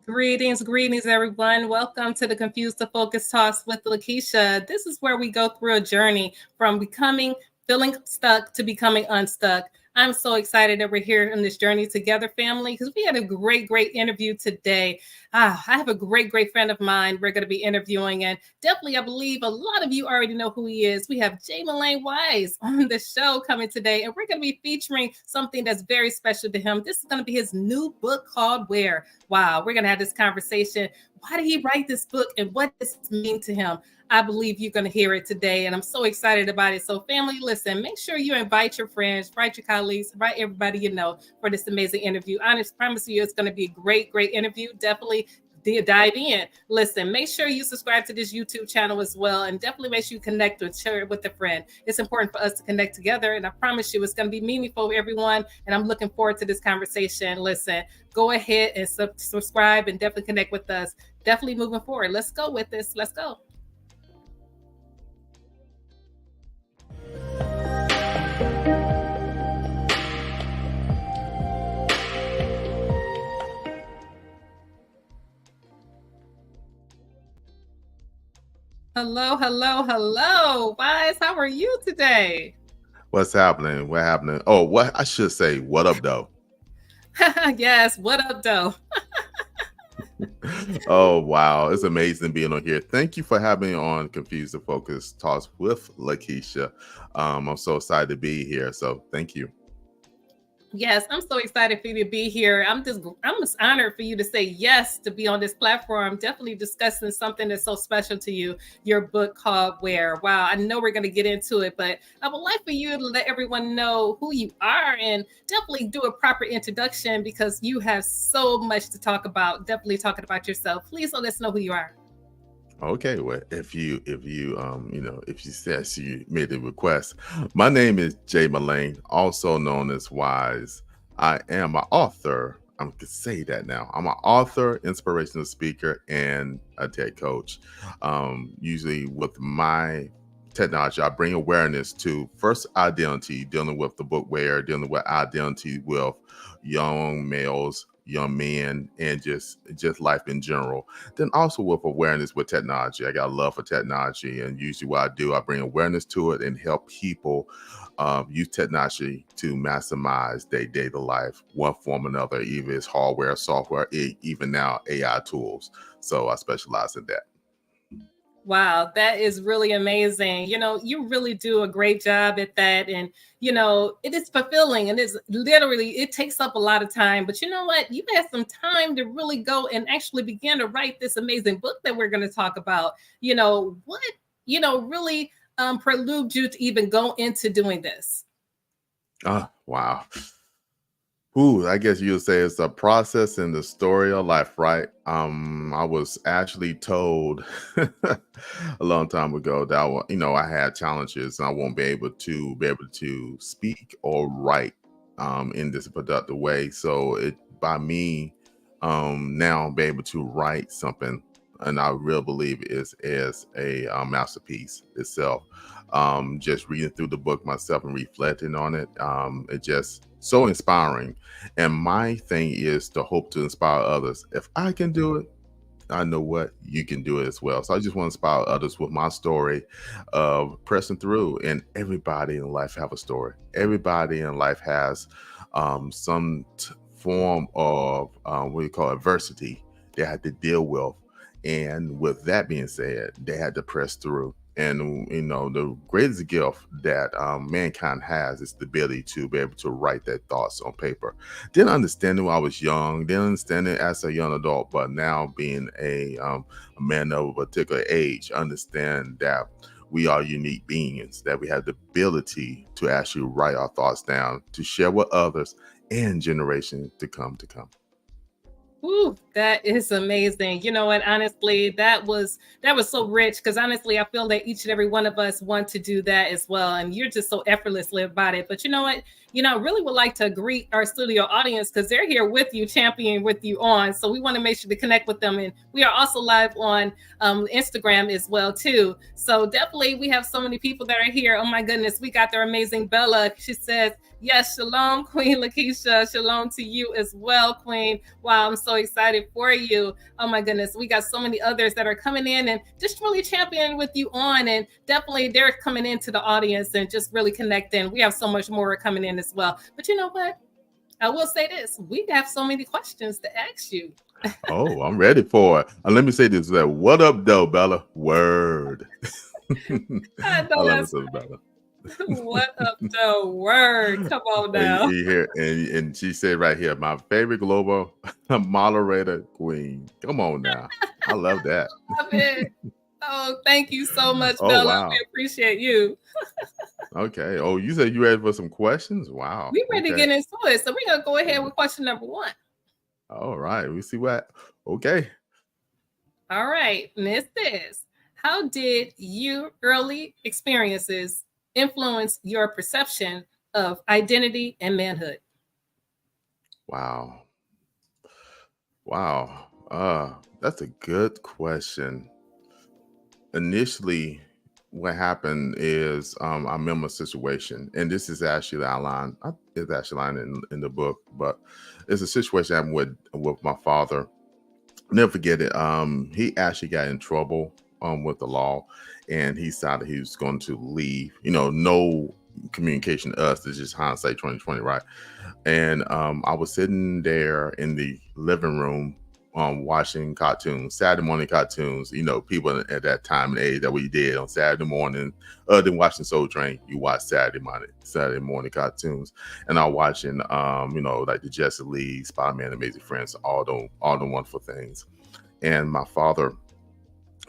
Greetings, everyone. Welcome to the Confused to Focus Talks with Lekeisha. This is where we go through a journey from feeling stuck to becoming unstuck. I'm so excited that we're here on this journey together, family, because we had a great interview today. I have a great friend of mine we're going to be interviewing, and definitely, I believe a lot of you already know who he is. We have Melane Wise on the show coming today, and we're going to be featuring something that's very special to him. This is going to be his new book called Where. Wow, we're going to have this conversation. Why did he write this book, and what does it mean to him? I believe you're going to hear it today, and I'm so excited about it. So, family, listen, make sure you invite your friends, invite your colleagues, invite everybody you know for this amazing interview. I promise you it's going to be a great interview. Definitely dive in. Listen, make sure you subscribe to this YouTube channel as well, and definitely make sure you connect with, share it with a friend. It's important for us to connect together, and I promise you it's going to be meaningful for everyone, and I'm looking forward to this conversation. Listen, go ahead and subscribe and definitely connect with us. Definitely moving forward. Let's go with this. Let's go. Hello. Wise, how are you today? What's happening? What happening? Oh, what I should say, what up, though? Yes, what up, though? Oh, wow. It's amazing being on here. Thank you for having me on Confused to Focus Talks with Lekeisha. I'm so excited to be here. So thank you. Yes, I'm so excited for you to be here. I'm just honored for you to say yes to be on this platform. Definitely discussing something that's so special to you, your book called Where. Wow, I know we're going to get into it, but I would like for you to let everyone know who you are and definitely do a proper introduction because you have so much to talk about. Definitely talking about yourself. Please let us know who you are. Okay, well, if you said you made the request, my name is Melane, also known as Wise. I am an author. I can say that now. I'm an author, inspirational speaker, and a TED coach. Usually, with my technology, I bring awareness to first identity, dealing with the book Where, dealing with identity with young males, young men, and just life in general. Then also with awareness with technology. I got a love for technology, and usually what I do, I bring awareness to it and help people use technology to maximize their daily life, one form or another, either it's hardware, software, even now AI tools. So I specialize in that. Wow, that is really amazing. You really do a great job at that. And, it is fulfilling and it takes up a lot of time. But you know what? You've had some time to really go and actually begin to write this amazing book that we're going to talk about. What, really prelude you to even go into doing this? Oh, wow. Ooh, I guess you'll say it's a process in the story of life, right? I was actually told a long time ago that I had challenges and I won't be able to speak or write in this productive way. So it by me now be able to write something, and I really believe is a masterpiece itself. Just reading through the book myself and reflecting on it, it just so inspiring. And my thing is to hope to inspire others. If I can do it, I know what you can do it as well. So I just want to inspire others with my story of pressing through. And everybody in life have a story. Everybody in life has some form of what you call adversity they had to deal with. And with that being said, they had to press through. And the greatest gift that mankind has is the ability to be able to write their thoughts on paper. Didn't understand it when I was young. Didn't understand it as a young adult. But now being a man of a particular age, understand that we are unique beings. That we have the ability to actually write our thoughts down to share with others and generations to come. Ooh, that is amazing. And honestly, that was so rich because honestly, I feel that each and every one of us want to do that as well. And you're just so effortlessly about it. But you know what? really would like to greet our studio audience because they're here with you, championing with you on. So we want to make sure to connect with them. And we are also live on Instagram as well, too. So definitely we have so many people that are here. Oh, my goodness. We got their amazing Bella. She says, yes, shalom, Queen Lekeisha. Shalom to you as well, Queen. Wow, I'm so excited for you. Oh, my goodness. We got so many others that are coming in and just really championing with you on. And definitely they're coming into the audience and just really connecting. We have so much more coming in as well. But you know what? I will say this. We have so many questions to ask you. Oh, I'm ready for it. And let me say this: that what up, though, Bella? Word. I I know love it, that's so Bella. what up the word. Come on now. You hear, and she said right here, my favorite global moderator queen. Come on now. I love that. Love it. Oh, thank you so much, Oh, Bella. wow. We appreciate you. Okay. Oh, you said you ready for some questions? Wow. We're ready to Okay. get into it. So we're going to go ahead with question number 1. All right. We see what. Okay. All right. And it says, how did your early experiences influence your perception of identity and manhood? Wow. Wow. That's a good question. Initially, what happened is I remember a situation, and this is actually outlined. It's actually outlined in the book, but it's a situation I'm with my father. Never forget it. He actually got in trouble with the law, and he decided he was going to leave. No communication to us. It's just hindsight 2020, right? And I was sitting there in the living room watching cartoons, Saturday morning cartoons. People at that time and age that we did on Saturday morning, other than watching Soul Train, you watch Saturday morning cartoons. And I was watching, like the Justice League, Spider-Man, Amazing Friends, all the wonderful things. And my father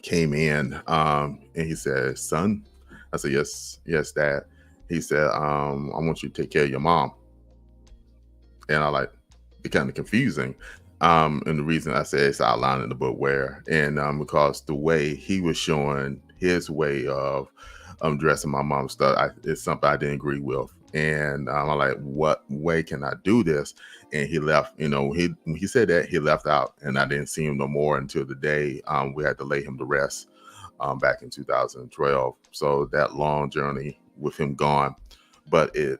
came in and he said, "Son," I said, yes, Dad. He said, "I want you to take care of your mom." And I like it kind of confusing. And the reason I say it's outlined in the book where, and because the way he was showing his way of dressing my mom's stuff, it's something I didn't agree with. And I'm like, what way can I do this? And he left. When he said that, he left out, and I didn't see him no more until the day we had to lay him to rest back in 2012. So that long journey with him gone, but it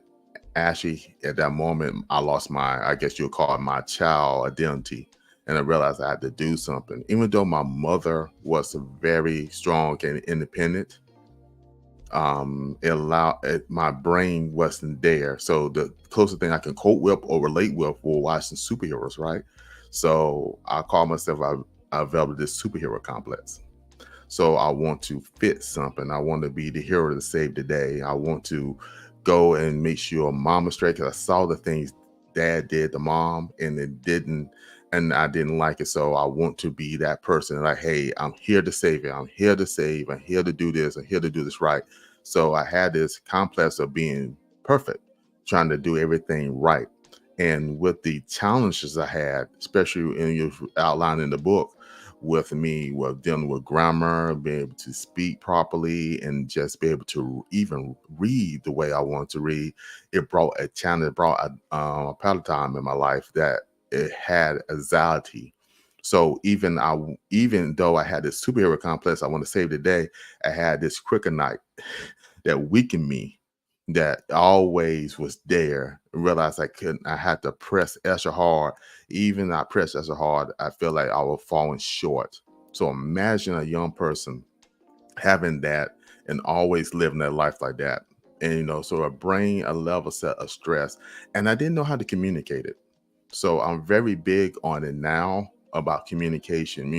actually at that moment I lost I guess you'll call it my child identity, and I realized I had to do something. Even though my mother was very strong and independent, my brain wasn't there. So the closest thing I can cope with or relate with were watching superheroes, right? So I call myself, I developed this superhero complex. So I want to fit something. I want to be the hero to save the day. I want to go and make sure mom is straight, because I saw the things dad did to mom and I didn't like it. So I want to be that person. Like, hey, I'm here to save it. I'm here to save. I'm here to do this. I'm here to do this right. So I had this complex of being perfect, trying to do everything right. And with the challenges I had, especially in your outline in the book, with me, with dealing with grammar, being able to speak properly, and just be able to even read the way I want to read, it brought a challenge. It brought a paradigm in my life that it had anxiety. So even though I had this superhero complex, I want to save the day, I had this kryptonite that weakened me, that always was there. Realized I had to press extra hard. Even I pressed extra hard, I feel like I was falling short. So imagine a young person having that and always living their life like that. And so a level set of stress, and I didn't know how to communicate it. So I'm very big on it now about communication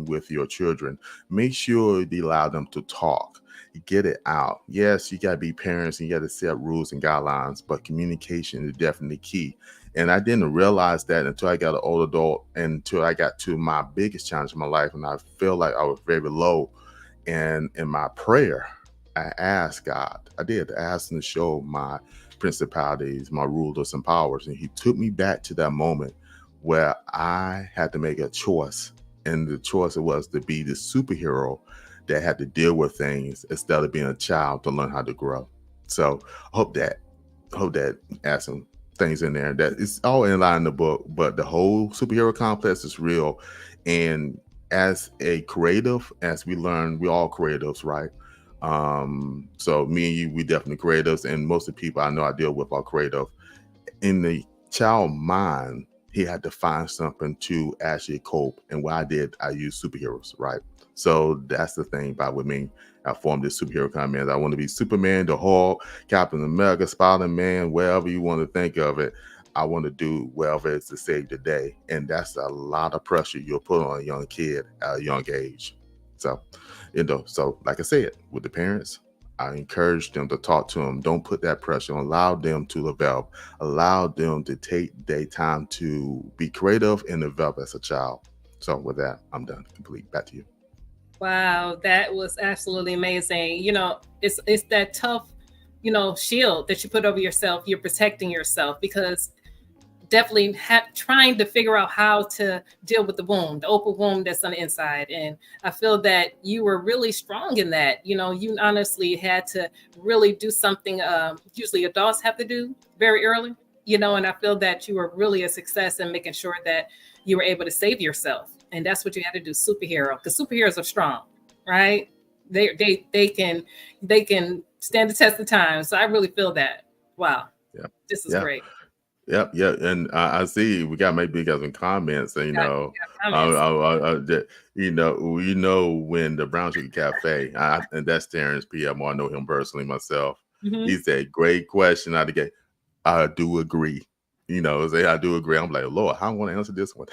with your children. Make sure you allow them to talk, get it out. Yes, you got to be parents and you got to set rules and guidelines, but communication is definitely key. And I didn't realize that until I got an older adult, and until I got to my biggest challenge in my life. And I feel like I was very low. And in my prayer, I asked God, I did ask him to show my principalities, my rulers and powers. And he took me back to that moment where I had to make a choice. And the choice was to be the superhero that had to deal with things instead of being a child to learn how to grow. So I hope that hope that adds some things in there that it's all in line in the book, but the whole superhero complex is real. And as a creative, as we learn, we're all creatives, right? So me and you, we definitely creatives, and most of the people I know I deal with are creative. In the child mind, he had to find something to actually cope. And what I did, I used superheroes, right? So that's the thing about with me. I formed this superhero comment. I want to be Superman, the Hulk, Captain America, Spider-Man, wherever you want to think of it. I want to do whatever it's to save the day. And that's a lot of pressure you'll put on a young kid at a young age. So, so like I said, with the parents, I encourage them to talk to them. Don't put that pressure on. Allow them to develop. Allow them to take their time to be creative and develop as a child. So with that, I'm done. Complete. Back to you. Wow, that was absolutely amazing. It's that tough, shield that you put over yourself. You're protecting yourself because definitely trying to figure out how to deal with the wound, the open wound that's on the inside. And I feel that you were really strong in that. You honestly had to really do something usually adults have to do very early, and I feel that you were really a success in making sure that you were able to save yourself. And that's what you had to do, superhero, because superheroes are strong, right? They can stand the test of time. So I really feel that. Wow, Yeah. this is Yeah. great. Yep, yep, and I see we got some comments, and Got comments. we know when the Brown Sugar Cafe, and that's Terrence PM. I know him personally myself. Mm-hmm. He said, "Great question out of the gate." I do agree. Say I do agree. I'm like, Lord, I want to answer this one.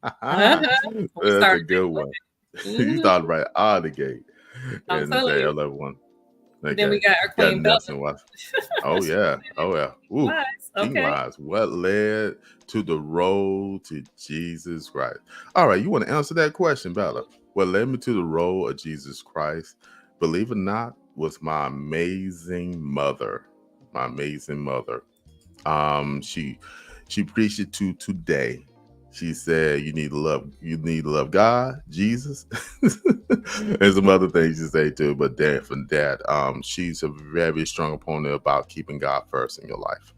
Uh-huh. We That's a started good right one. away. You started right out of the gate, I'm and telling say you. I love one. Then we Okay, got our got Queen Bella. Nelson Wise. Oh yeah, oh yeah. Ooh, Wise. King Okay. Wise. What led to the road to Jesus Christ? All right, you want to answer that question, Bella? What led me to the road of Jesus Christ? Believe it or not, was my amazing mother. My amazing mother. She preached it to today. She said you need to love God, Jesus, and some other things she say too. But then from that, she's a very strong opponent about keeping God first in your life.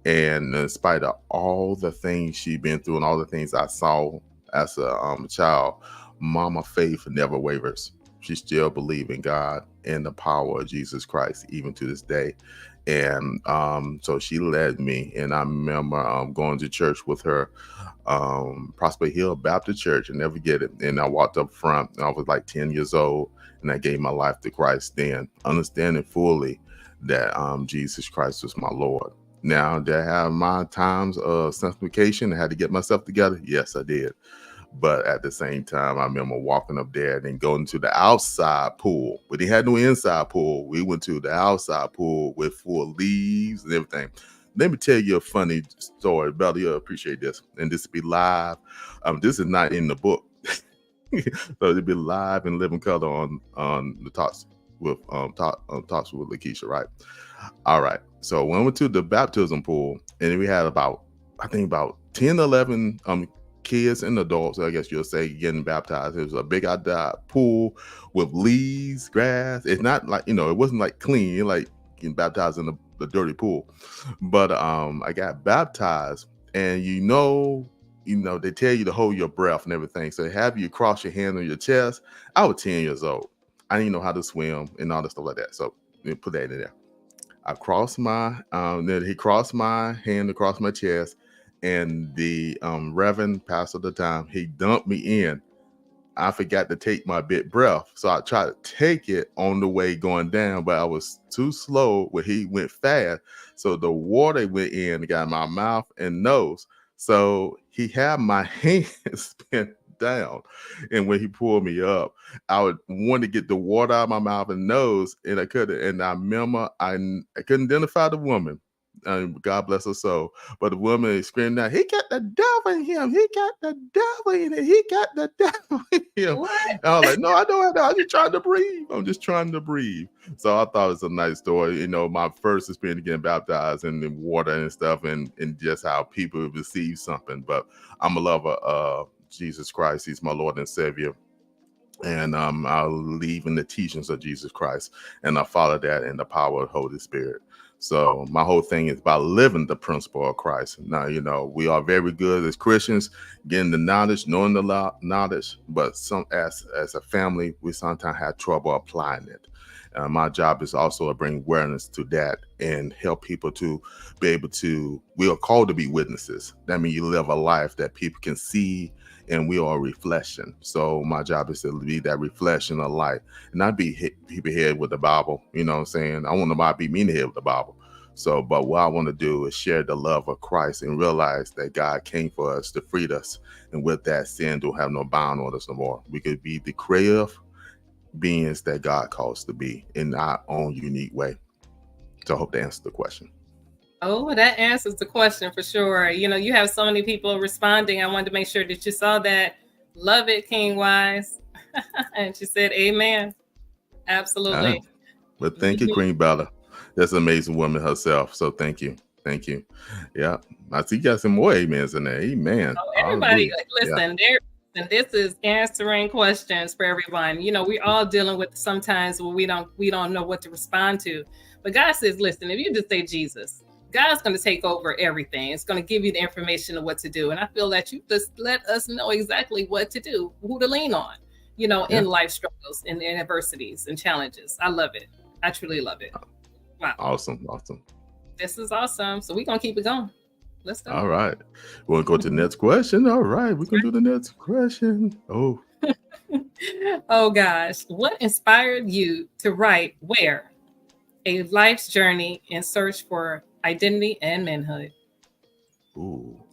And in spite of all the things she's been through and all the things I saw as a child, Mama Faith never wavers. She still believes in God and the power of Jesus Christ, even to this day. And so she led me, and I remember going to church with her, Prosper Hill Baptist Church, and never get it. And I walked up front, and I was like 10 years old, and I gave my life to Christ then, understanding fully that Jesus Christ was my Lord. Now, did I have my times of sanctification? I had to get myself together. Yes, I did. But at the same time, I remember walking up there and then going to the outside pool. But they had no inside pool. We went to the outside pool with full leaves and everything. Let me tell you a funny story. Bella, you'll appreciate this. And this will be live. This is not in the book. So it'll be live in living color on the talks with talks with Lekeisha, right? All right. So when we went to the baptism pool, and we had about, I think about 10, 11 kids and adults, I guess you'll say, getting baptized. It was a big outdoor pool with leaves, grass. It's not like, it wasn't like clean, like getting baptized in the dirty pool. But I got baptized, and they tell you to hold your breath and everything. So they have you cross your hand on your chest. I was 10 years old. I didn't know how to swim and all that stuff like that. So put that in there. I crossed then he crossed my hand across my chest, and the Reverend pastor at the time, he dumped me in. I forgot to take my big breath. So I tried to take it on the way going down, but I was too slow where he went fast. So the water went in and got my mouth and nose. So he had my hands bent down. And when he pulled me up, I would want to get the water out of my mouth and nose, and I couldn't. And I remember I couldn't identify the woman. God bless her soul. But the woman screamed out, "He got the devil in him. He got the devil in it. He got the devil in him." What? And I was like, "No, I don't. I'm just trying to breathe. I'm just trying to breathe." So I thought it was a nice story. My first experience getting baptized in the water and stuff, and just how people receive something. But I'm a lover of Jesus Christ. He's my Lord and Savior. And I believe in the teachings of Jesus Christ, and I follow that in the power of the Holy Spirit. So my whole thing is about living the principle of Christ. Now, we are very good as Christians getting the knowledge, knowing the knowledge, but some as a family, we sometimes have trouble applying it. My job is also to bring awareness to that and help people to be able to. We are called to be witnesses. That means you live a life that people can see, and we are a reflection. So my job is to be that reflection of light, and not be hit people head with the Bible. You know what I'm saying? I want nobody to beat me in the head with the Bible. So, but what I want to do is share the love of Christ and realize that God came for us to free us. And with that, sin don't have no bound on us no more. We could be the creative beings that God calls to be in our own unique way. So I hope that answers the question. Oh, that answers the question for sure. You have so many people responding. I wanted to make sure that you saw that. Love it, King Wise. And she said, amen. Absolutely. But thank you, Queen Bella. That's an amazing woman herself. So thank you. Thank you. Yeah. I see you got some more amens in there. Amen. Oh, everybody, listen, and this is answering questions for everyone. We're all dealing with sometimes where we don't know what to respond to. But God says, listen, if you just say Jesus, God's going to take over everything. It's going to give you the information of what to do. And I feel that you just let us know exactly what to do, who to lean on, in life struggles and adversities and challenges. I love it. I truly love it. Wow. Awesome. This is awesome. So we're going to keep it going. Let's go. All right. We'll go to the next question. All right. We're going to do the next question. Oh. Oh, gosh. What inspired you to write Where? A Life's Journey in Search for Identity and Manhood? Ooh.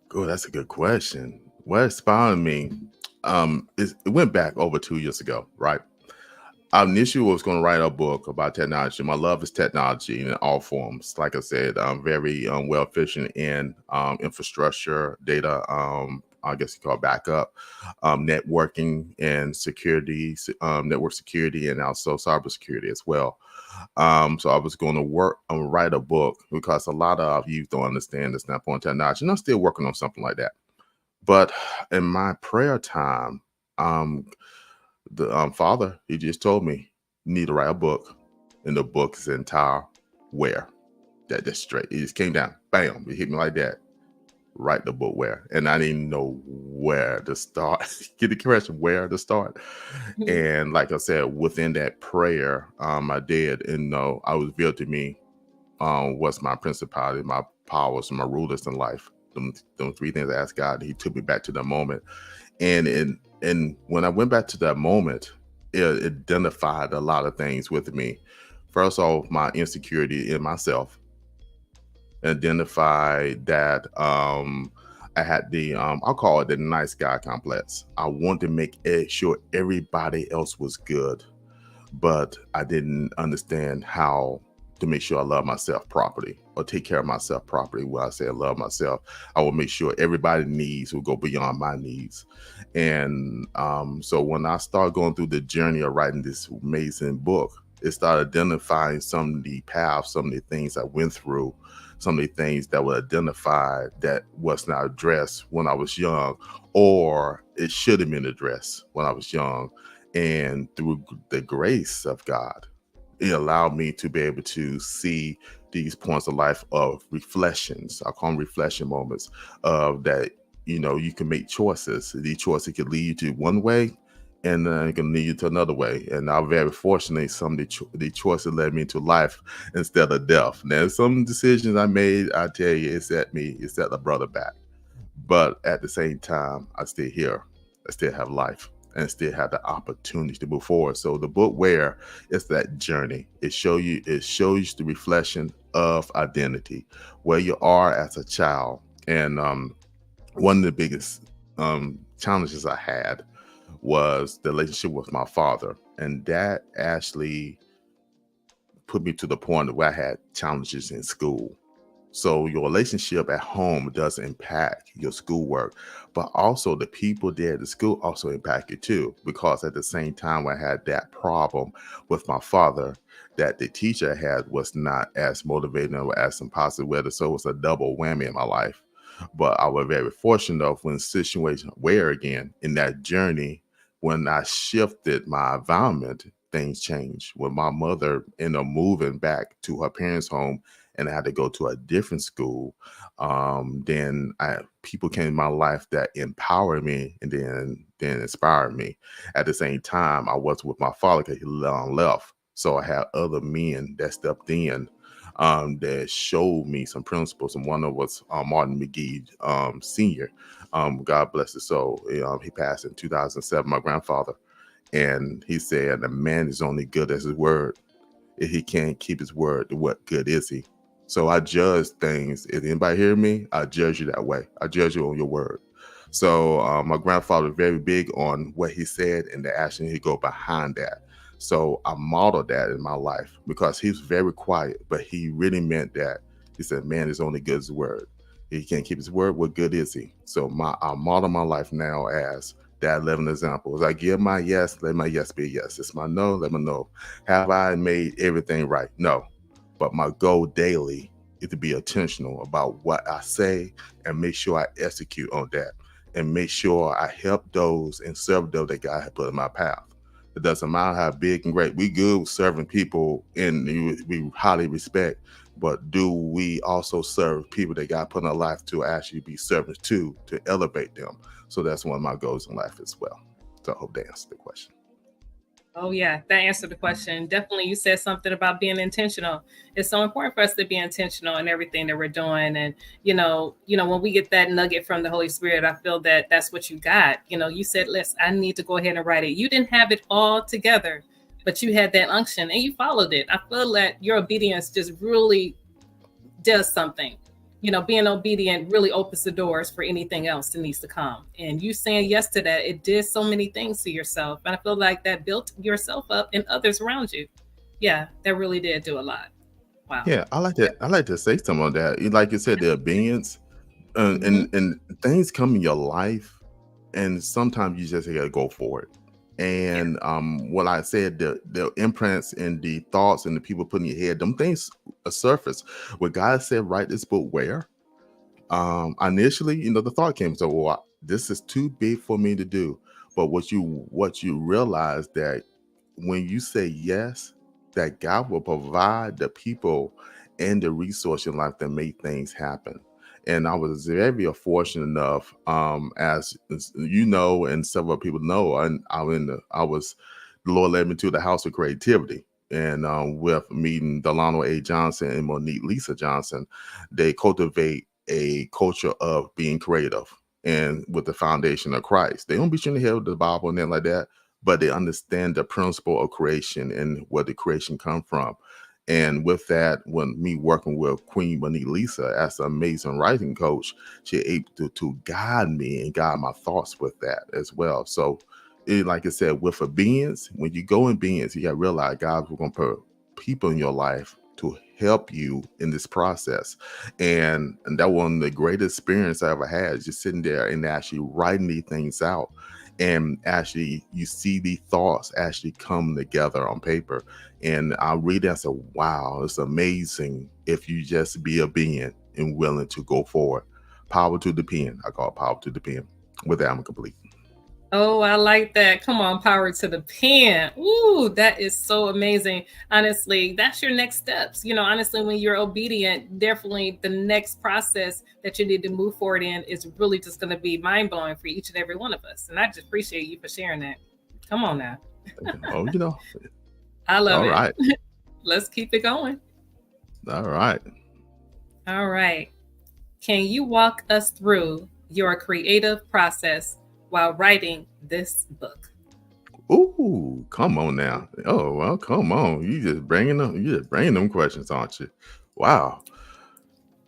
Good. That's a good question. What inspired me? It went back over 2 years ago, right? I initially was going to write a book about technology. My love is technology in all forms. Like I said, I'm very well efficient in infrastructure, data, I guess you call it backup, networking and security, network security, and also cybersecurity as well. So I was going to write a book because a lot of youth don't understand the standpoint of technology. And I'm still working on something like that. But in my prayer time, the father, he just told me, you need to write a book. And the book is entire Where. That's straight. It just came down. Bam. It hit me like that. Write the book Where. And I didn't know where to start. Get the correction, where to start. Mhm. And like I said, within that prayer, I did. And I was revealed to me what's my principality, my powers, and my rulers in life. Them three things I asked God. He took me back to that moment. And when I went back to that moment, it identified a lot of things with me. First off, my insecurity in myself. Identified that I had the I'll call it the nice guy complex. I wanted to make sure everybody else was good, but I didn't understand how to make sure I love myself properly or take care of myself properly. When I say I love myself, I will make sure everybody's needs will go beyond my needs. And so when I started going through the journey of writing this amazing book, it started identifying some of the paths, some of the things I went through, some of the things that were identified that was not addressed when I was young, or it should have been addressed when I was young. And through the grace of God, it allowed me to be able to see these points of life of reflections. I call them reflection moments of that, you can make choices. These choices can lead you to one way, and it can lead you to another way. And I'm very fortunate some of the choices led me to life instead of death. Now, some decisions I made, I tell you, it set the brother back. But at the same time, I still here. I still have life and still have the opportunity to move forward. So the book Where is that journey. It shows you the reflection of identity, where you are as a child. And one of the biggest challenges I had was the relationship with my father. And that actually put me to the point where I had challenges in school. So your relationship at home does impact your schoolwork, but also the people there at the school also impact you too. Because at the same time, I had that problem with my father, that the teacher I had was not as motivating or as positive with it. So it was a double whammy in my life. But I was very fortunate of when situation Where again in that journey, when I shifted my environment, things changed. When my mother ended up moving back to her parents' home and I had to go to a different school, then people came in my life that empowered me and then inspired me. At the same time, I was with my father because he left. So I had other men that stepped in that showed me some principles. And one of was Martin McGee Sr. God bless his soul. He passed in 2007, my grandfather. And he said, a man is only good as his word. If he can't keep his word, what good is he? So I judge things. If anybody hear me, I judge you that way. I judge you on your word. So my grandfather was very big on what he said and the action he go behind that. So I modeled that in my life because he was very quiet, but he really meant that. He said, man is only good as his word. If he can't keep his word, what good is he? So I model my life now as that 11 examples. I give my yes, let my yes be a yes. It's my no, let my no. Have I made everything right? No. But my goal daily is to be intentional about what I say and make sure I execute on that and make sure I help those and serve those that God has put in my path. It doesn't matter how big and great. We good with serving people and we highly respect, but do we also serve people that God put in our life to actually be servants to elevate them? So that's one of my goals in life as well. So I hope that answered the question. Oh yeah, that answered the question. Definitely, you said something about being intentional. It's so important for us to be intentional in everything that we're doing. And when we get that nugget from the Holy Spirit, I feel that that's what you got. You said, "Listen, I need to go ahead and write it." You didn't have it all together, but you had that unction and you followed it. I feel that your obedience just really does something. Being obedient really opens the doors for anything else that needs to come. And you saying yes to that, it did so many things to yourself. And I feel like that built yourself up and others around you. Yeah, that really did do a lot. Wow. Yeah, I like to say some of that. Like you said, the obedience Mm-hmm. and things come in your life, and sometimes you just gotta go for it. Yeah. And what I said, the imprints and the thoughts and the people putting in your head, them things surface. What God said, write this book where? Initially, the thought came, so well, this is too big for me to do. But what you realize that when you say yes, that God will provide the people and the resource in life that make things happen. And I was very fortunate enough, as you know, and several people know, and the Lord led me to the House of Creativity. And with meeting Delano A. Johnson and Monique Lisa Johnson, they cultivate a culture of being creative and with the foundation of Christ. They don't be trying to hear the Bible and then like that, but they understand the principle of creation and where the creation come from. And with that, when me working with Queen Monique Lisa as an amazing writing coach, she able to guide me and guide my thoughts with that as well. So, like I said, with obedience, when you go in obedience, you got to realize God's going to put people in your life to help you in this process. And that one of the greatest experience I ever had is just sitting there and actually writing these things out. And actually, you see these thoughts actually come together on paper. And I read that and say, wow, it's amazing if you just be obedient and willing to go forward. Power to the pen. I call it power to the pen. With that, I'm complete. Oh, I like that. Come on, power to the pen. Ooh, that is so amazing. Honestly, that's your next steps. Honestly, when you're obedient, definitely the next process that you need to move forward in is really just going to be mind blowing for each and every one of us. And I just appreciate you for sharing that. Come on now. Oh, I love all it. right. Let's keep it going. All right. All right. Can you walk us through your creative process while writing this book? Ooh, come on now. Oh, well, come on. You just bringing them questions, aren't you? Wow.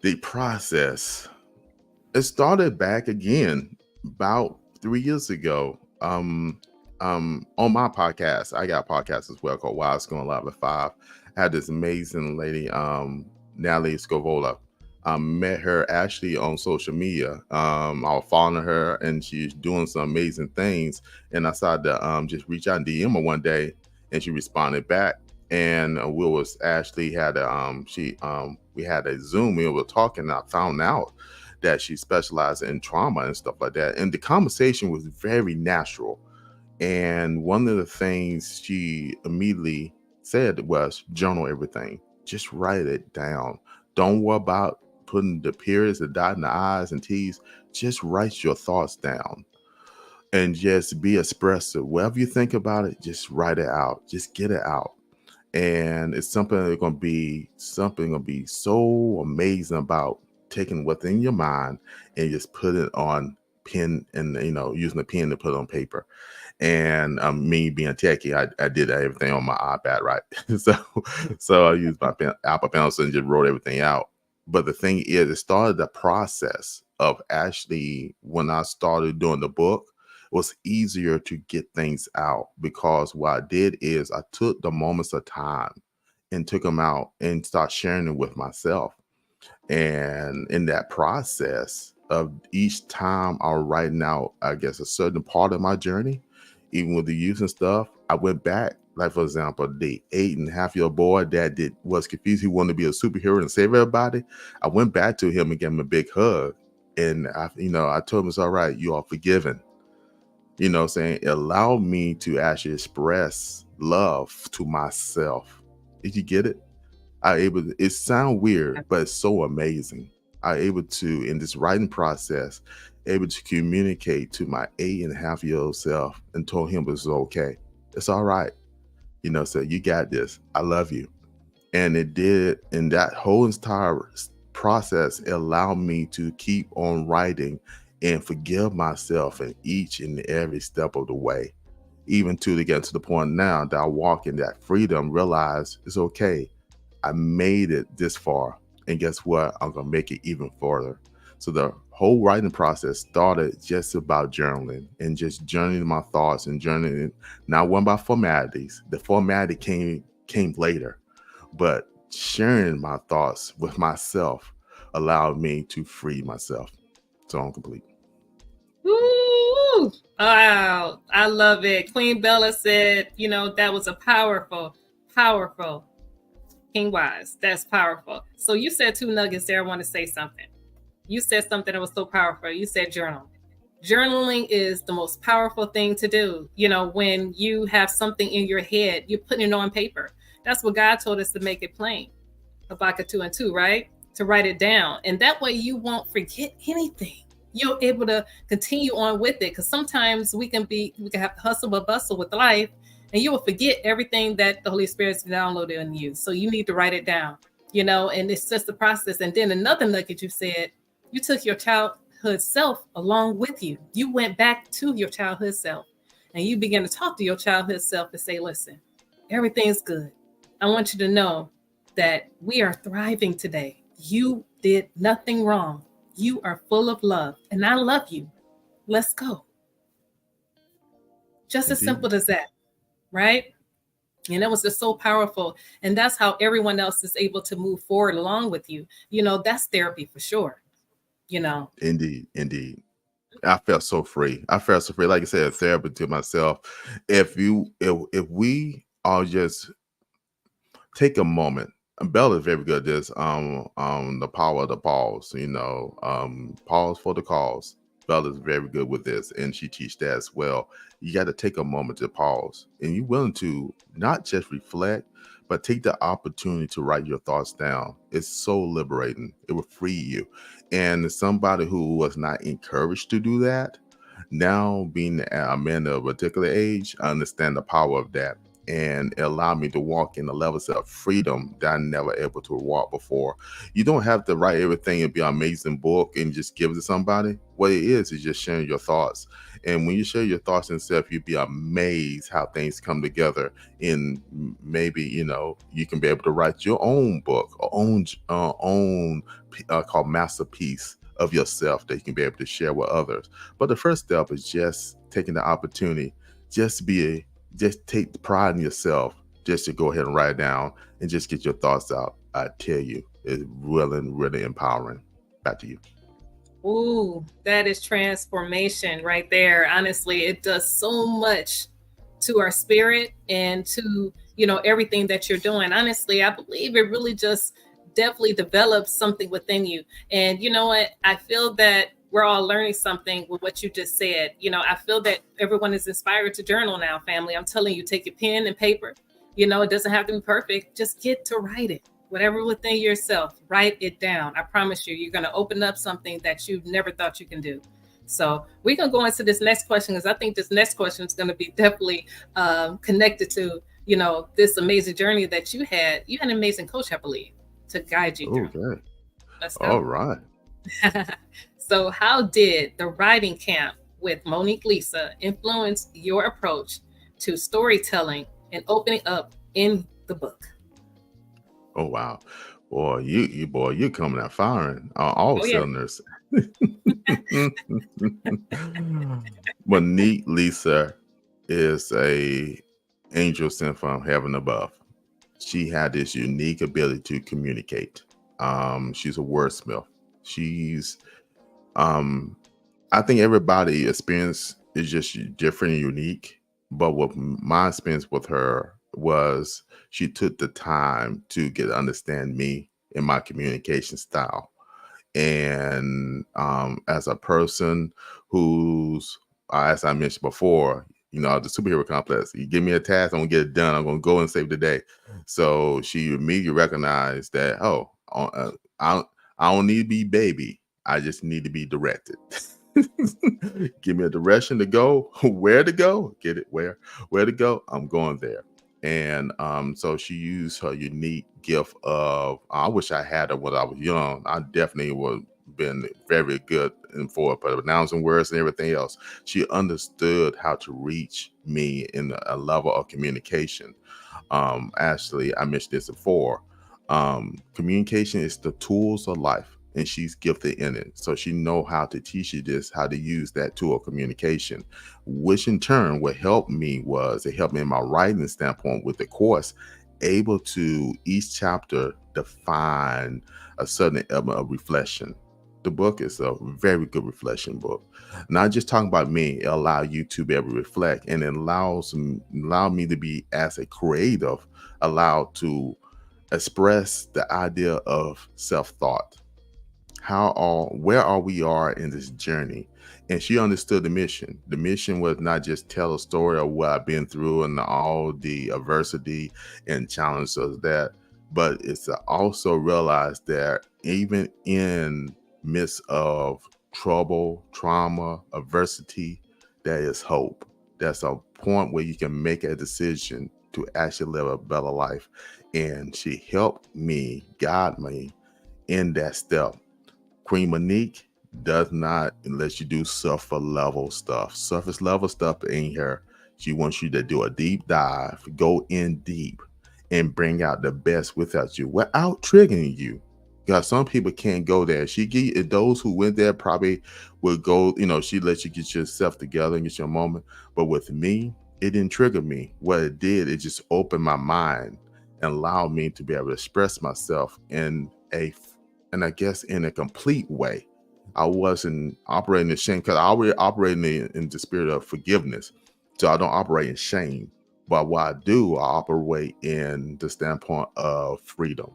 The process. It started back again about 3 years ago. On my podcast, I got a podcast as well called Wise Going Live at 5. I had this amazing lady, Natalie Scovola. I met her actually on social media. I was following her and she's doing some amazing things. And I decided to just reach out and DM her one day, and she responded back. And we was actually had a we had a Zoom. We were talking. And I found out that she specialized in trauma and stuff like that. And the conversation was very natural. And one of the things she immediately said was journal everything. Just write it down. Don't worry about putting the periods, the dot and the I's and T's. Just write your thoughts down and just be expressive. Whatever you think about it, just write it out. Just get it out. And it's something gonna be so amazing about taking what's in your mind and just put it on pen and using a pen to put it on paper. And me being techie, I did everything on my iPad, right? so I used my Apple Pencil and just wrote everything out. But the thing is, it started the process of actually when I started doing the book, it was easier to get things out because what I did is I took the moments of time and took them out and start sharing it with myself. And in that process of each time I was writing out, I guess, a certain part of my journey, even with the youth and stuff, I went back. Like, for example, the 8.5-year-old boy that was confused. He wanted to be a superhero and save everybody. I went back to him and gave him a big hug. And I told him it's all right. You are forgiven. Saying it allowed me to actually express love to myself. Did you get it? It sounds weird, but it's so amazing. I able to, in this writing process, able to communicate to my 8.5-year-old self and told him it's okay. It's all right. So you got this. I love you. And it did, and that whole entire process allowed me to keep on writing and forgive myself in each and every step of the way, even to get to the point now that I walk in that freedom, realize it's okay. I made it this far, and guess what? I'm gonna make it even further. So the whole writing process started just about journaling and just journaling my thoughts and journaling, not one by formalities. The formality came later, but sharing my thoughts with myself allowed me to free myself. So I'm complete. Woo! Wow, I love it. Queen Bella said, that was a powerful King Wise. That's powerful. So you said 2 nuggets there. I want to say something. You said something that was so powerful. You said journal. Journaling is the most powerful thing to do. When you have something in your head, you're putting it on paper. That's what God told us to make it plain. Habakkuk 2:2, right? To write it down. And that way you won't forget anything. You're able to continue on with it. Because sometimes we can have hustle or bustle with life, and you will forget everything that the Holy Spirit's downloaded in you. So you need to write it down, and it's just the process. And then another nugget you said, you took your childhood self along with you. You went back to your childhood self and you began to talk to your childhood self and say, listen, everything's good. I want you to know that we are thriving today. You did nothing wrong. You are full of love and I love you. Let's go. Just Indeed. as simple as that. Right? And that was just so powerful. And that's how everyone else is able to move forward along with you. That's therapy for sure. Indeed. I felt so free. Like I said, therapy to myself. If we all just take a moment. And Bella is very good at this. The power of the pause. Pause for the cause. Bella is very good with this, and she teaches that as well. You got to take a moment to pause, and you're willing to not just reflect, but take the opportunity to write your thoughts down. It's so liberating. It will free you. And somebody who was not encouraged to do that, now being a man of a particular age, I understand the power of that. And it allowed me to walk in the levels of freedom that I never able to walk before. You don't have to write everything and be an amazing book and just give it to somebody. What it is just sharing your thoughts. And when you share your thoughts and stuff, you'd be amazed how things come together. And maybe, you can be able to write your own book, own called masterpiece of yourself that you can be able to share with others. But the first step is just taking the opportunity, just take the pride in yourself, just to go ahead and write it down and just get your thoughts out. I tell you, it's really, really empowering. Back to you. Ooh, that is transformation right there. Honestly, it does so much to our spirit and to, everything that you're doing. Honestly, I believe it really just definitely develops something within you. And you know what? I feel that we're all learning something with what you just said. I feel that everyone is inspired to journal now, family. I'm telling you, take your pen and paper. It doesn't have to be perfect. Just get to write it. Whatever within yourself, write it down. I promise you, you're going to open up something that you never thought you can do. So we're going to go into this next question, because I think this next question is going to be definitely connected to, this amazing journey that you had. You had an amazing coach, I believe, to guide you through. Okay. Let's All go. right. So how did the writing camp with Monique Lisa influence your approach to storytelling and opening up in the book? Oh wow. Boy, you're coming out firing all Oh, yeah. cylinders. Monique Lisa is a angel sent from heaven above. She had this unique ability to communicate. She's a wordsmith. She's I think everybody experience is just different and unique. But what my experience with her was, she took the time to get to understand me and my communication style. And as a person who's, as I mentioned before, the superhero complex, you give me a task, I'm gonna get it done, I'm gonna go and save the day. So she immediately recognized that, I don't need to be baby, I just need to be directed. Give me a direction to go, where to go, get it where to go, I'm going there. And so she used her unique gift of, I wish I had it when I was young. I definitely would have been very good for pronouncing words and everything else. She understood how to reach me in a level of communication. Actually, I mentioned this before. Communication is the tools of life, and she's gifted in it. So she know how to teach you this, how to use that tool of communication, which in turn what helped me was, it helped me in my writing standpoint with the course, able to each chapter define a certain element of reflection. The book is a very good reflection book. Not just talking about me, it allows you to be able to reflect, and it allow me to be, as a creative, allowed to express the idea of self-thought. Where are we in this journey? And she understood the mission. The mission was not just tell a story of what I've been through and all the adversity and challenges of that, but it's to also realize that even in midst of trouble, trauma, adversity, there is hope. There's a point where you can make a decision to actually live a better life. And she helped me, guide me in that step. Queen Monique does not let you do surface level stuff. Surface level stuff ain't her. She wants you to do a deep dive, go in deep, and bring out the best without you, without triggering you. Because some people can't go there. Those who went there probably will go, she lets you get yourself together and get your moment. But with me, it didn't trigger me. What it did, it just opened my mind and allowed me to be able to express myself and I guess in a complete way. I wasn't operating in shame, because I already operating in the spirit of forgiveness. So I don't operate in shame. But what I do, I operate in the standpoint of freedom.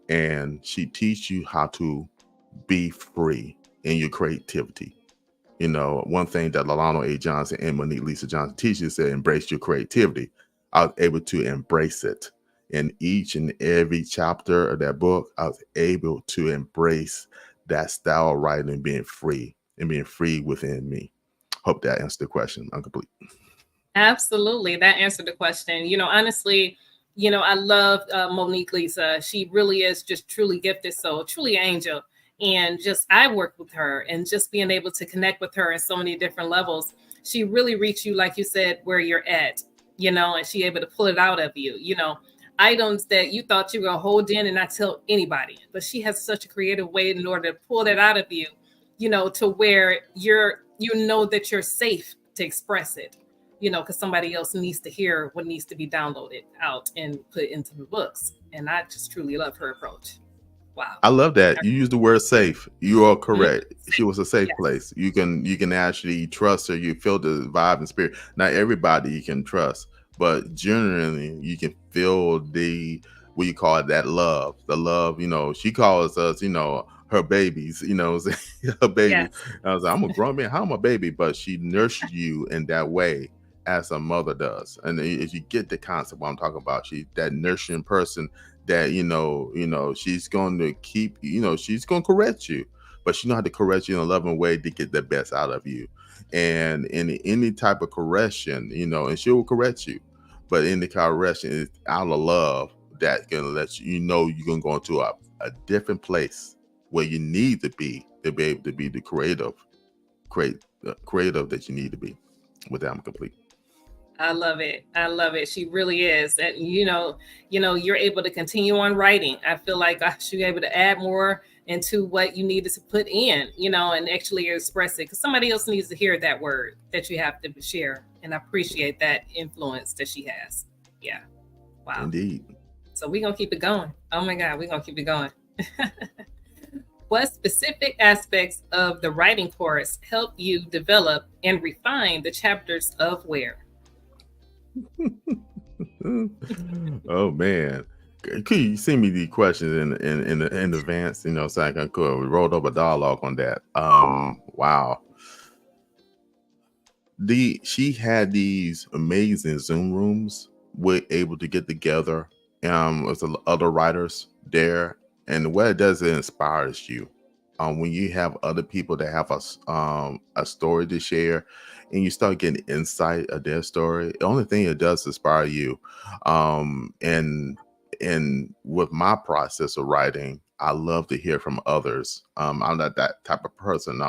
And she teaches you how to be free in your creativity. One thing that Lalano A. Johnson and Monique Lisa Johnson teaches is to embrace your creativity. I was able to embrace it. In each and every chapter of that book, I was able to embrace that style of writing and being free within me. Hope that answered the question. I'm complete. Absolutely. That answered the question. Honestly, I love Monique Lisa. She really is just truly gifted soul, truly angel. And just, I worked with her, and just being able to connect with her in so many different levels, she really reached you, like you said, where you're at, and she able to pull it out of you, items that you thought you were going to hold in and not tell anybody. But she has such a creative way in order to pull that out of you, to where that you're safe to express it, because somebody else needs to hear what needs to be downloaded out and put into the books. And I just truly love her approach. Wow. I love that. You use the word safe. You are correct. Mm-hmm. She was a safe place. You can actually trust her. You feel the vibe and spirit. Not everybody you can trust, but generally you can feel what you call it, that love. The love, she calls us, her babies, her baby. Yes. I was like, I'm a grown man, how am I a baby? But she nurtured you in that way as a mother does. And as you get the concept what I'm talking about, she that nurturing person that she's going to keep, she's going to correct you, but she know how to correct you in a loving way to get the best out of you. And in any type of correction, and she will correct you, but in the correction is out of love that gonna let you're gonna go into a different place where you need to be able to be the creative that you need to be. With that, I'm complete. I love it. I love it. She really is. And you're able to continue on writing. I feel like you're able to add more into what you needed to put in, and actually express it. Because somebody else needs to hear that word that you have to share. And I appreciate that influence that she has. Yeah. Wow. Indeed. So we're gonna keep it going. Oh my God, we're gonna keep it going. What specific aspects of the writing course help you develop and refine the chapters of Where? Oh man, could you send me the questions in advance, so I can we wrote up a dialogue on that. Wow. She had these amazing Zoom rooms. We're able to get together with the other writers there, and what it does, it inspires you. When you have other people that have a story to share, and you start getting insight of their story, the only thing it does is inspire you. And with my process of writing, I love to hear from others. I'm not that type of person.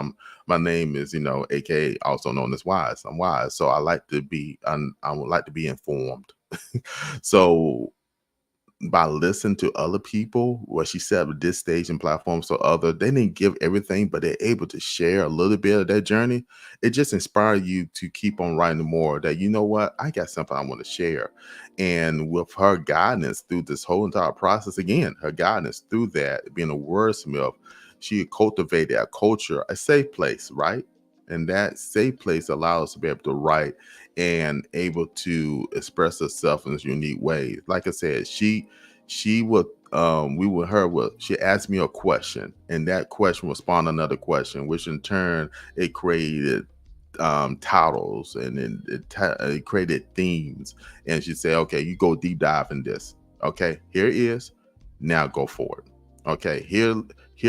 My name is, aka also known as Wise. I'm Wise, so I like to be. I would like to be informed. So by listening to other people, what she said with this stage and platform, so they didn't give everything, but they're able to share a little bit of their journey. It just inspired you to keep on writing more. That what, I got something I want to share. And with her guidance through this whole entire process, again, her guidance through that, being a wordsmith, she cultivated a culture, a safe place, right? And that safe place allows us to be able to write and able to express herself in this unique way. Like I said, she would she asked me a question, and that question would spawn another question, which in turn it created titles, and then it created themes. And she said, okay, you go deep dive in this. Okay, here it is. Now go for it. Okay, here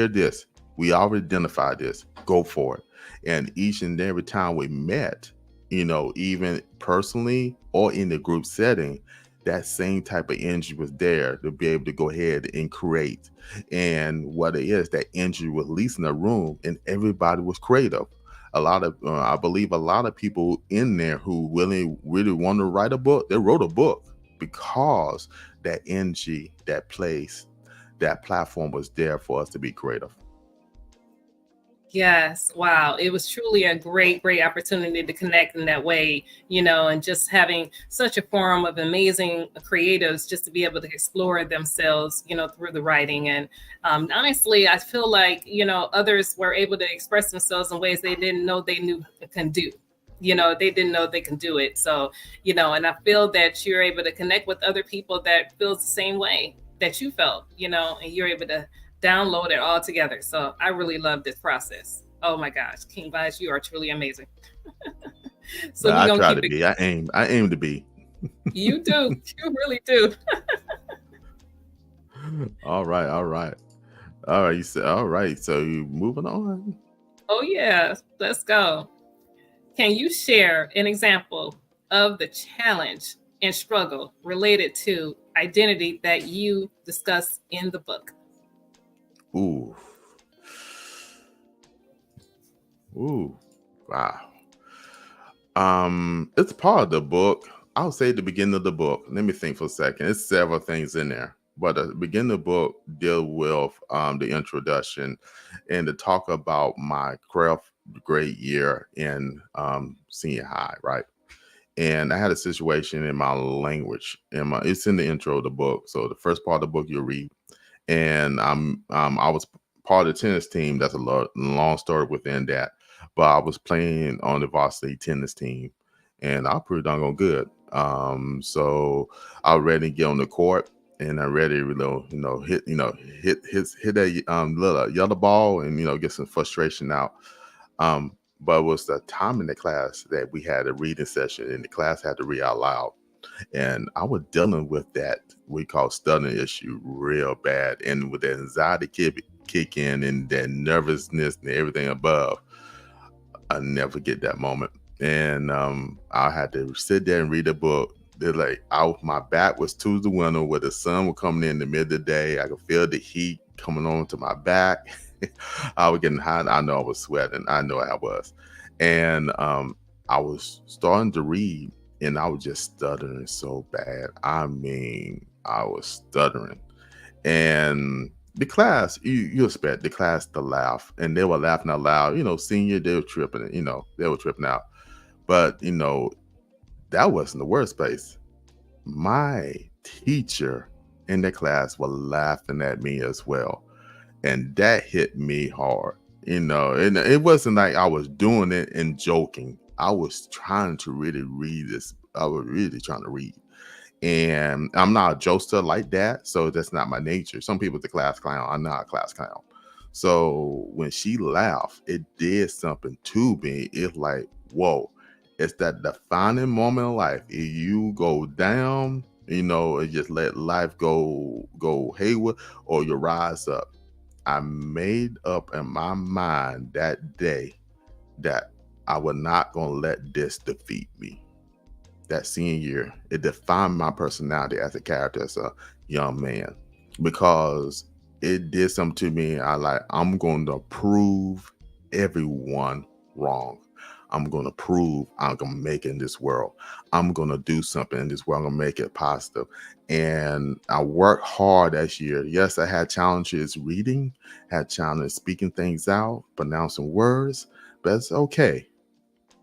this. We already identified this. Go for it. And each and every time we met, even personally or in the group setting, that same type of energy was there to be able to go ahead and create. And what it is, that energy was released in the room, and everybody was creative. I believe a lot of people in there who really want to write a book, they wrote a book because that energy, that place, that platform was there for us to be creative. Yes. Wow. It was truly a great, great opportunity to connect in that way, and just having such a forum of amazing creatives just to be able to explore themselves, through the writing. And honestly, I feel like, others were able to express themselves in ways they didn't know they can do. They didn't know they can do it. So, and I feel that you're able to connect with other people that feels the same way that you felt, and you're able to download it all together. So I really love this process. Oh my gosh, King Vibes, you are truly amazing. So I we're gonna try keep to it. be. I aim to be. You do. You really do. All right, all right, all right. You said all right. So you moving on. Oh yeah. Let's go. Can you share an example of the challenge and struggle related to identity that you discuss in the book? Ooh, ooh, wow. It's part of the book. I'll say the beginning of the book. Let me think for a second. It's several things in there, but the beginning of the book deal with the introduction and to talk about my craft grade year in senior high, right? And I had a situation in my language, and it's in the intro of the book. So the first part of the book you'll read, and I was part of the tennis team. That's a long story within that, but I was playing on the varsity tennis team, and I was pretty darn good. So I was ready to get on the court, and I'm ready to hit that little yellow ball and get some frustration out. But it was the time in the class that we had a reading session, and the class had to read out loud. And I was dealing with that we call stuttering issue real bad, and with the anxiety kick in and that nervousness and everything above. I never get that moment. And I had to sit there and read a book. They're like, my back was to the window where the sun was coming in the middle of the day. I could feel the heat coming on to my back. I was getting hot. I know I was sweating. I know I was. And I was starting to read, and I was just stuttering so bad. I mean, I was stuttering. And the class, you expect the class to laugh, and they were laughing out loud. Senior, they were tripping. They were tripping out. But that wasn't the worst place. My teacher in the class was laughing at me as well, and that hit me hard. And it wasn't like I was doing it and joking. I was trying to really read this. I was really trying to read. And I'm not a jokester like that, so that's not my nature. Some people, the class clown. I'm not a class clown. So when she laughed, it did something to me. It's like, whoa, it's that defining moment in life. If you go down, and just let life go hayward, or you rise up. I made up in my mind that day that I was not gonna let this defeat me. That senior year, it defined my personality as a character, as a young man, because it did something to me. I'm going to prove everyone wrong. I'm going to prove I'm going to make it in this world. I'm going to do something in this world. I'm going to make it positive. And I worked hard that year. Yes, I had challenges reading, had challenges speaking things out, pronouncing words, but it's okay.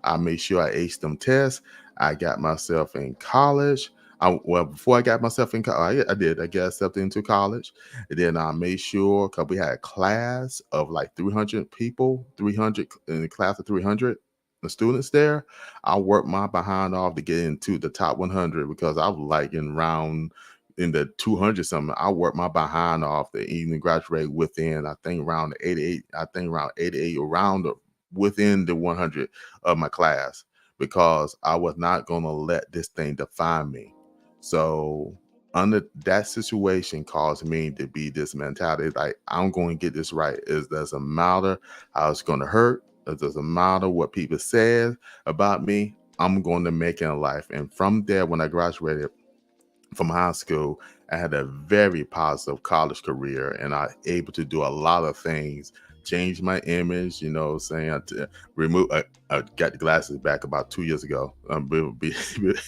I made sure I aced them tests. I got myself in college. Before I got myself in college, I did. I got accepted into college. And then I made sure, because we had a class of like 300 people, 300 in the class of 300 the students there. I worked my behind off to get into the top 100, because I was like in the 200 something. I worked my behind off to even graduate within, I think around the 88, around within the 100 of my class, because I was not going to let this thing define me. So under that situation caused me to be this mentality, like, I'm going to get this right. It doesn't matter how it's going to hurt. It doesn't matter what people say about me. I'm going to make it in life. And from there, when I graduated from high school, I had a very positive college career, and I able to do a lot of things, change my image, saying remove. I got the glasses back about 2 years ago. When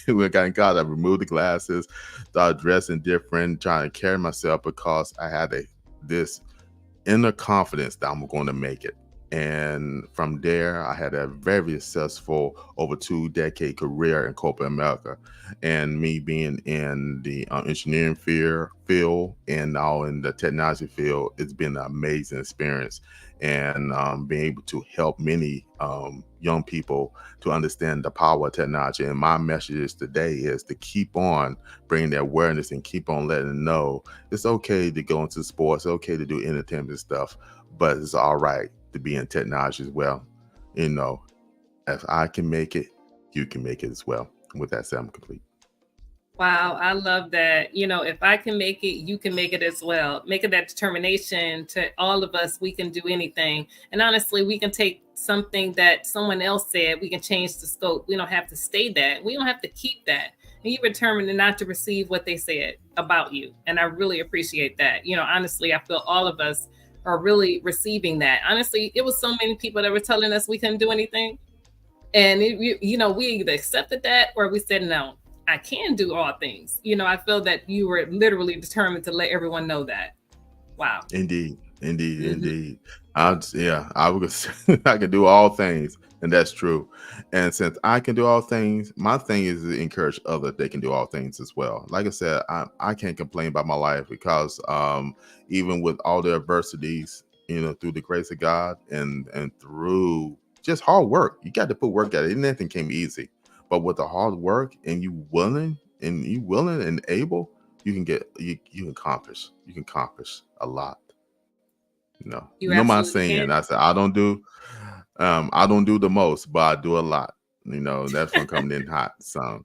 I got in college, I removed the glasses, started dressing different, trying to carry myself, because I had this inner confidence that I'm going to make it. And from there, I had a very successful over 2-decade career in corporate America. And me being in the engineering field and now in the technology field, it's been an amazing experience. And being able to help many young people to understand the power of technology. And my message today is to keep on bringing that awareness and keep on letting them know it's okay to go into sports, it's okay to do entertainment stuff, but it's all right to be in technology as well. If I can make it, you can make it as well. With that said, I'm complete. Wow, I love that. If I can make it, you can make it as well. Making that determination to all of us, we can do anything. And honestly, we can take something that someone else said, we can change the scope. We don't have to stay that. We don't have to keep that. And you determined not to receive what they said about you. And I really appreciate that. Honestly, I feel all of us are really receiving that. Honestly, it was so many people that were telling us we couldn't do anything. And we either accepted that or we said, no, I can do all things. I feel that you were literally determined to let everyone know that. Wow. Indeed, indeed, Mhm. indeed. I was I can do all things, and that's true. And since I can do all things, my thing is to encourage others they can do all things as well. Like I said, I can't complain about my life, because even with all the adversities, through the grace of God and through just hard work, you got to put work at it. Nothing came easy, but with the hard work and you willing and able, you can accomplish a lot. You You know my absolutely saying. can. I don't do the most, but I do a lot. That's from coming in hot. So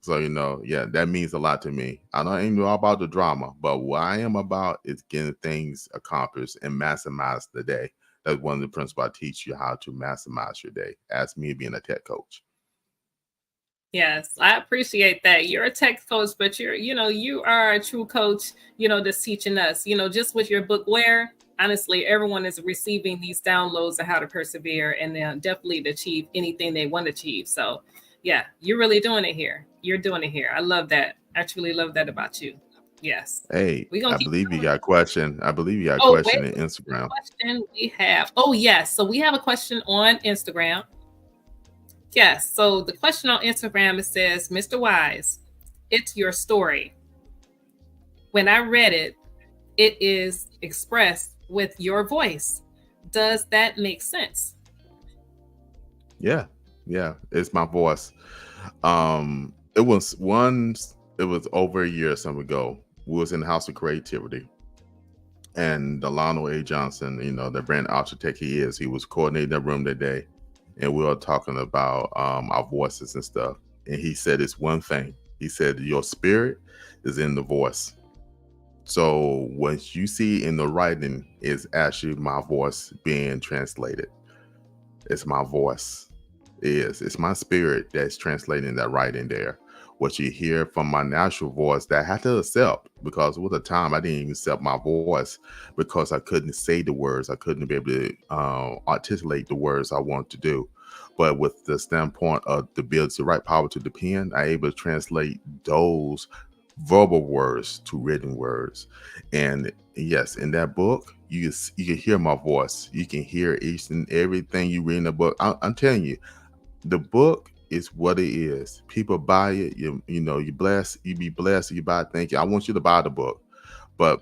yeah, that means a lot to me. I don't even know about the drama, but what I am about is getting things accomplished and maximize the day. That's one of the principles I teach you, how to maximize your day. As me being a tech coach. Yes, I appreciate that. You're a tech coach, but you are a true coach, that's teaching us, just with your book where honestly everyone is receiving these downloads of how to persevere and then definitely to achieve anything they want to achieve. So yeah, you're really doing it here. You're doing it here. I love that. I truly love that about you. Yes. Hey, We're gonna I keep believe you going. got a question. I believe you got a Oh, wait, question in let's see what Instagram. question we have. Oh, yes. So we have a question on Instagram. Yes. So the question on Instagram, it says, Mr. Wise, it's your story. When I read it, it is expressed with your voice. Does that make sense? Yeah, it's my voice. It was over a year or something ago. We was in the House of Creativity, and Delano A. Johnson, the brand architect he was coordinating the room that day, and we were talking about our voices and stuff. And he said it's one thing. He said your spirit is in the voice. So what you see in the writing is actually my voice being translated. It's my voice. It's my spirit that's translating that writing there. What you hear from my natural voice that I had to accept, because with the time I didn't even accept my voice because I couldn't say the words. I couldn't be able to articulate the words I want to do. But with the standpoint of the ability, the right power to the pen, I able to translate those verbal words to written words. And yes, in that book, you can hear my voice. You can hear each and everything you read in the book. I'm telling you, the book is what it is. People buy it. You bless. You be blessed. You buy it. Thank you. I want you to buy the book, but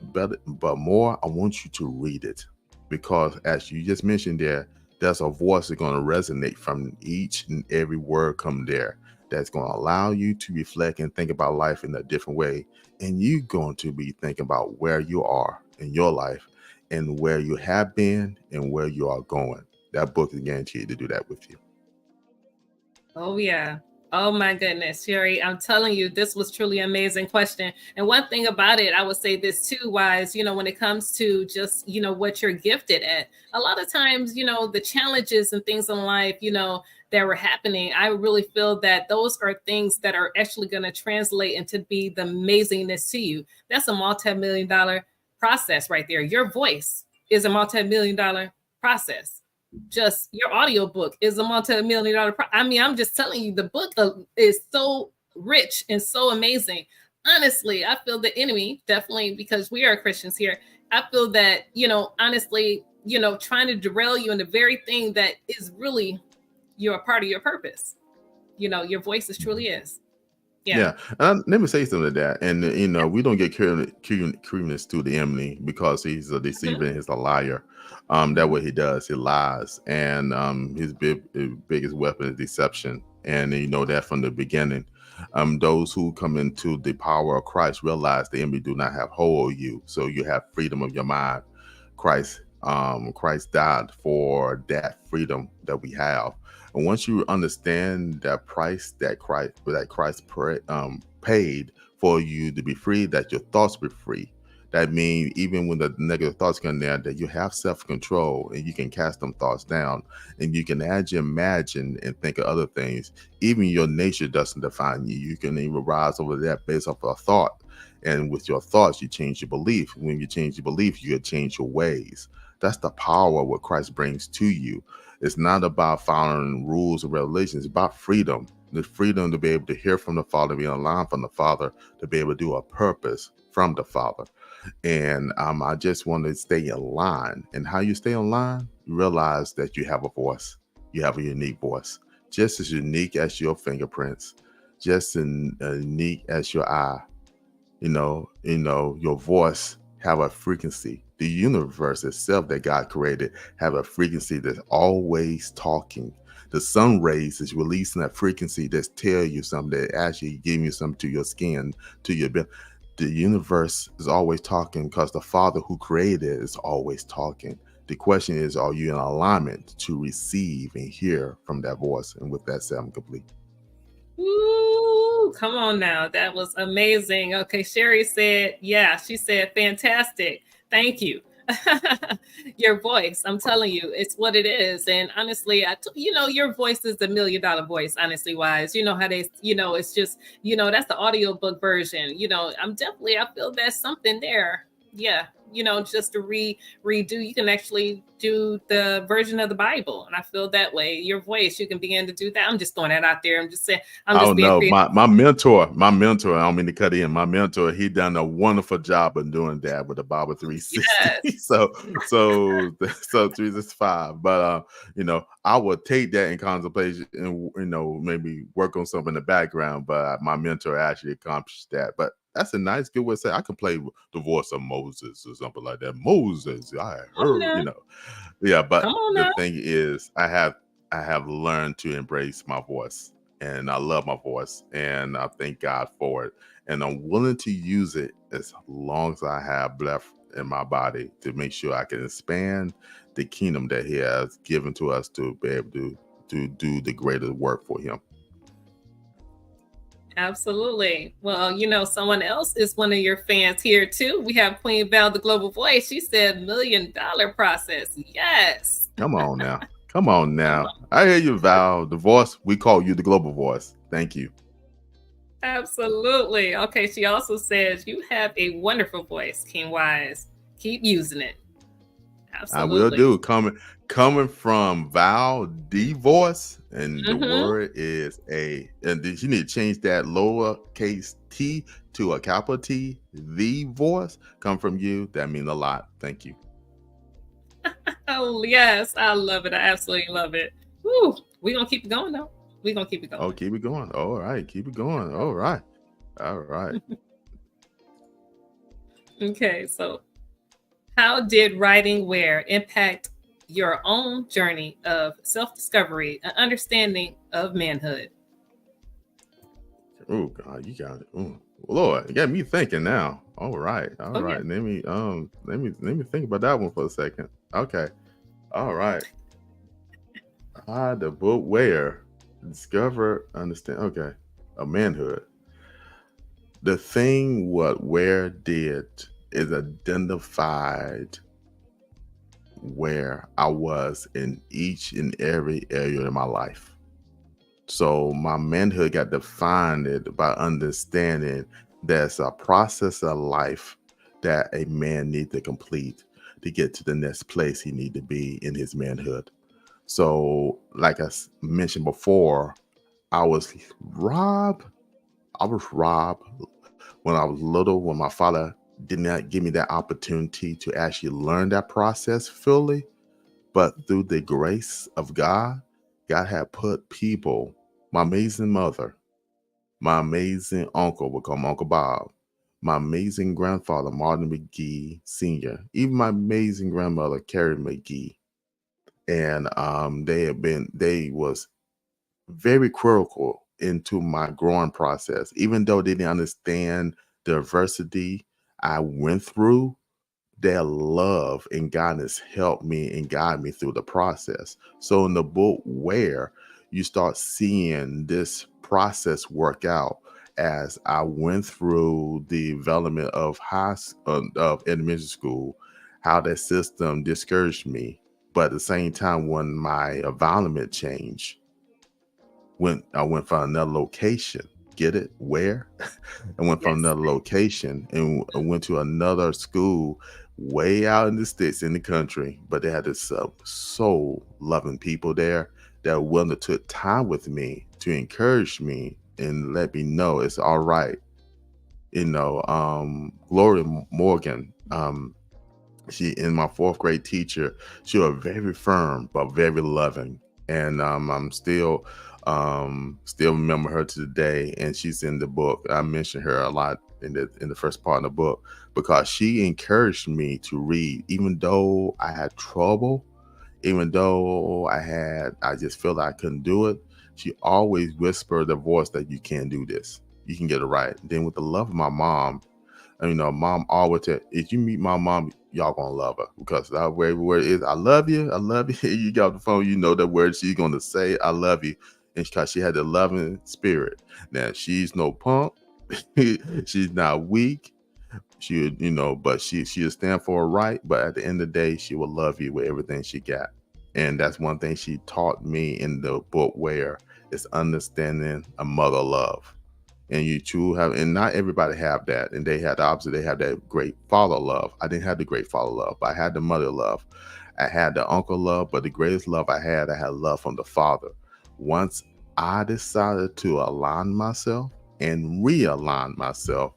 more, I want you to read it, because as you just mentioned there's a voice that's going to resonate from each and every word come there. That's going to allow you to reflect and think about life in a different way, and you're going to be thinking about where you are in your life and where you have been and where you are going. That book is guaranteed to do that with you. Oh, yeah. Oh, my goodness, Sherry. I'm telling you, this was truly an amazing question. And one thing about it, I would say this too, Wise, when it comes to just, what you're gifted at, a lot of times, the challenges and things in life, that were happening, I really feel that those are things that are actually going to translate into be the amazingness to you. That's a multi-million-dollar process right there. Your voice is a multi-million-dollar process. Just your audiobook is a multi-million-dollar I mean, I'm just telling you, the book is so rich and so amazing. Honestly, I feel the enemy, definitely, because we are Christians here, I feel that, honestly, trying to derail you in the very thing that is really you're a part of your purpose. Your voice is truly is. Yeah. Yeah, let me say something to that. And we don't get credence to the enemy, because he's a deceiver and he's a liar. That what he does. He lies, and his biggest weapon is deception. And you know that from the beginning. Those who come into the power of Christ realize the enemy do not have hold of you, so you have freedom of your mind. Christ died for that freedom that we have. And once you understand that price that Christ paid for you to be free, that your thoughts be free. That means even when the negative thoughts come there, that you have self-control and you can cast them thoughts down, and you can imagine and think of other things. Even your nature doesn't define you. You can even rise over that based off a thought. And with your thoughts, you change your belief. When you change your belief, you can change your ways. That's the power of what Christ brings to you. It's not about following rules or regulations. It's about freedom. The freedom to be able to hear from the Father, be aligned from the Father, to be able to do a purpose from the Father. And I just want to stay in line. And how you stay in line, you realize that you have a voice. You have a unique voice, just as unique as your fingerprints, just as unique as your eye. Your voice have a frequency. The universe itself that God created have a frequency that's always talking. The sun rays is releasing that frequency that tell you something, that actually giving you something to your skin, to your belly. The universe is always talking because the Father who created it is always talking. The question is, are you in alignment to receive and hear from that voice? And with that said, I'm complete. Ooh, come on now. That was amazing. Okay, Sherry said, yeah, she said, fantastic. Thank you. Your voice, I'm telling you, it's what it is. And honestly, your voice is the $1,000,000 voice, honestly wise. You know how they, it's just, that's the audiobook version. I feel there's something there. Yeah. Just to redo, you can actually do the version of the Bible. And I feel that way. Your voice, you can begin to do that. I'm just throwing that out there. I'm just saying, I'm Oh just being no, creative. my mentor, I don't mean to cut in. My mentor, he done a wonderful job of doing that with the Bible 360. Yes. So 365. But I would take that in contemplation and maybe work on something in the background. But my mentor actually accomplished that. But that's a nice, good way to say I can play the voice of Moses or something like that. Moses, I Oh, heard, no. Yeah, but Come on the now. thing is, I have learned to embrace my voice, and I love my voice, and I thank God for it, and I'm willing to use it as long as I have breath in my body to make sure I can expand the kingdom that He has given to us to be able to do the greater work for Him. Absolutely. Well, someone else is one of your fans here too. We have Queen Val, the Global Voice. She said $1,000,000 process. Yes. Come on now. Come on Come now. on. I hear you, Val. The voice, we call you the global voice. Thank you. Absolutely. Okay. She also says you have a wonderful voice, King Wise. Keep using it. I will Absolutely. do. Coming from Val D voice, and the Mm-hmm. word is and you need to change that lowercase t to a capital T. The voice come from you. That means a lot. Thank you. Oh, yes. I love it. I absolutely love it. Woo. We're going to keep it going, though. We're going to keep it going. Oh, keep it going. All right, keep it going. All right, all right. Okay. So, how did writing Where impact your own journey of self discovery and understanding of manhood? Oh God, you got it. Ooh, Lord, you got me thinking now. All right, all Oh, yeah. right. Let me think about that one for a second. Okay, all right. The book Where discover, understand. Okay, a manhood. The thing what Where did is identified where I was in each and every area of my life. So my manhood got defined by understanding there's a process of life that a man needs to complete to get to the next place he need to be in his manhood. So, like mentioned before, I was robbed. I was robbed when I was little, when my father did not give me that opportunity to actually learn that process fully. But through the grace of God, God had put people, my amazing mother, my amazing uncle, we call him Uncle Bob, my amazing grandfather, Martin McGee Sr., even my amazing grandmother, Carrie McGee. And they was very critical into my growing process. Even though they didn't understand the adversity I went through, their love and guidance helped me and guide me through the process. So in the book Where, you start seeing this process work out as I went through the development of of elementary school, how that system discouraged me. But at the same time, when my environment changed, when I went from another location, get it? Where? I went from Yes. another location and I went to another school way out in the sticks in the country, but they had this soul loving people there that were willing to take time with me to encourage me and let me know it's all right. Gloria Morgan, she in my fourth grade teacher, she was very firm but very loving, and I'm still remember her to today, and she's in the book. I mentioned her a lot in the first part of the book because she encouraged me to read even though I had trouble, even though I just felt I couldn't do it. She always whispered the voice that you can do this, you can get it right. Then with the love of my mom, Mom always tell, if you meet my mom, y'all gonna love her, because that word is, I love you, I love you. You got off the phone, you know the word she's gonna say, I love you. And because she had the loving spirit. Now, she's no punk. She's not weak. She would, but she'll stand for her right. But at the end of the day, she will love you with everything she got. And that's one thing she taught me in the book, where it's understanding a mother love. And you too have, and not everybody have that. And they had the opposite. They have that great father love. I didn't have the great father love, but I had the mother love. I had the uncle love, but the greatest love I had love from the father. Once I decided to align myself and realign myself,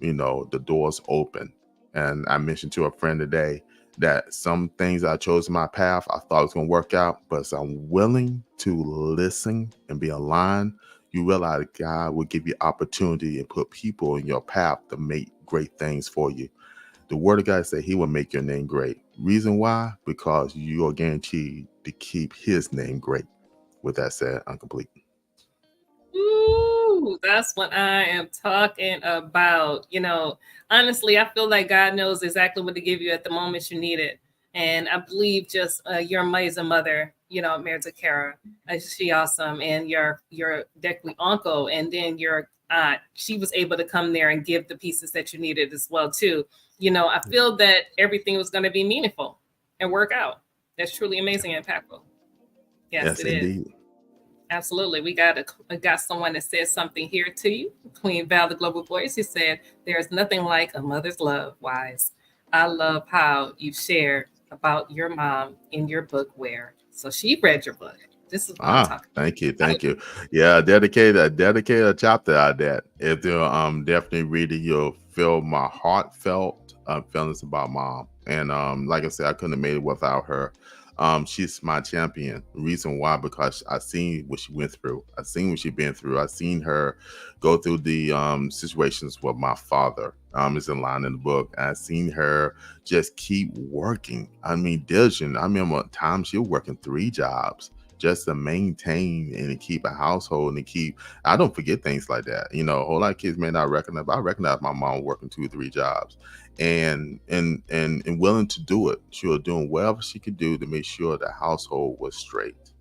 the doors open. And I mentioned to a friend today that some things I chose in my path, I thought it was going to work out, but as I'm willing to listen and be aligned, you realize God will give you opportunity and put people in your path to make great things for you. The word of God says he will make your name great. Reason why? Because you are guaranteed to keep his name great. With that said, I'm complete. Ooh, that's what I am talking about. Honestly, I feel like God knows exactly what to give you at the moment you need it. And I believe just your amazing mother, married to Kara, she awesome. And your definitely uncle, and then your aunt, she was able to come there and give the pieces that you needed as well, too. I feel that everything was going to be meaningful and work out. That's truly amazing and impactful. Yes, Yes, it is. indeed. Absolutely. We got someone that said something here to you. Queen Val, the Global Voice, he said, there's nothing like a mother's love, Wise. I love how you shared about your mom in your book, Where. So she read your book. This is what I'm talking Thank you, about. thank you. Yeah, dedicate a chapter on that. If you definitely read it, you'll feel my heartfelt feelings about mom. And like I said, I couldn't have made it without her. She's my champion. Reason why? Because I seen what she went through. I seen what she been through. I seen her go through the situations with my father. It's in line in the book. I seen her just keep working. I mean, diligent. I remember a time she was working 3 jobs just to maintain and to keep a household and to keep. I don't forget things like that. A whole lot of kids may not recognize, but I recognize my mom working 2 or 3 jobs and willing to do it. She was doing whatever she could do to make sure the household was straight.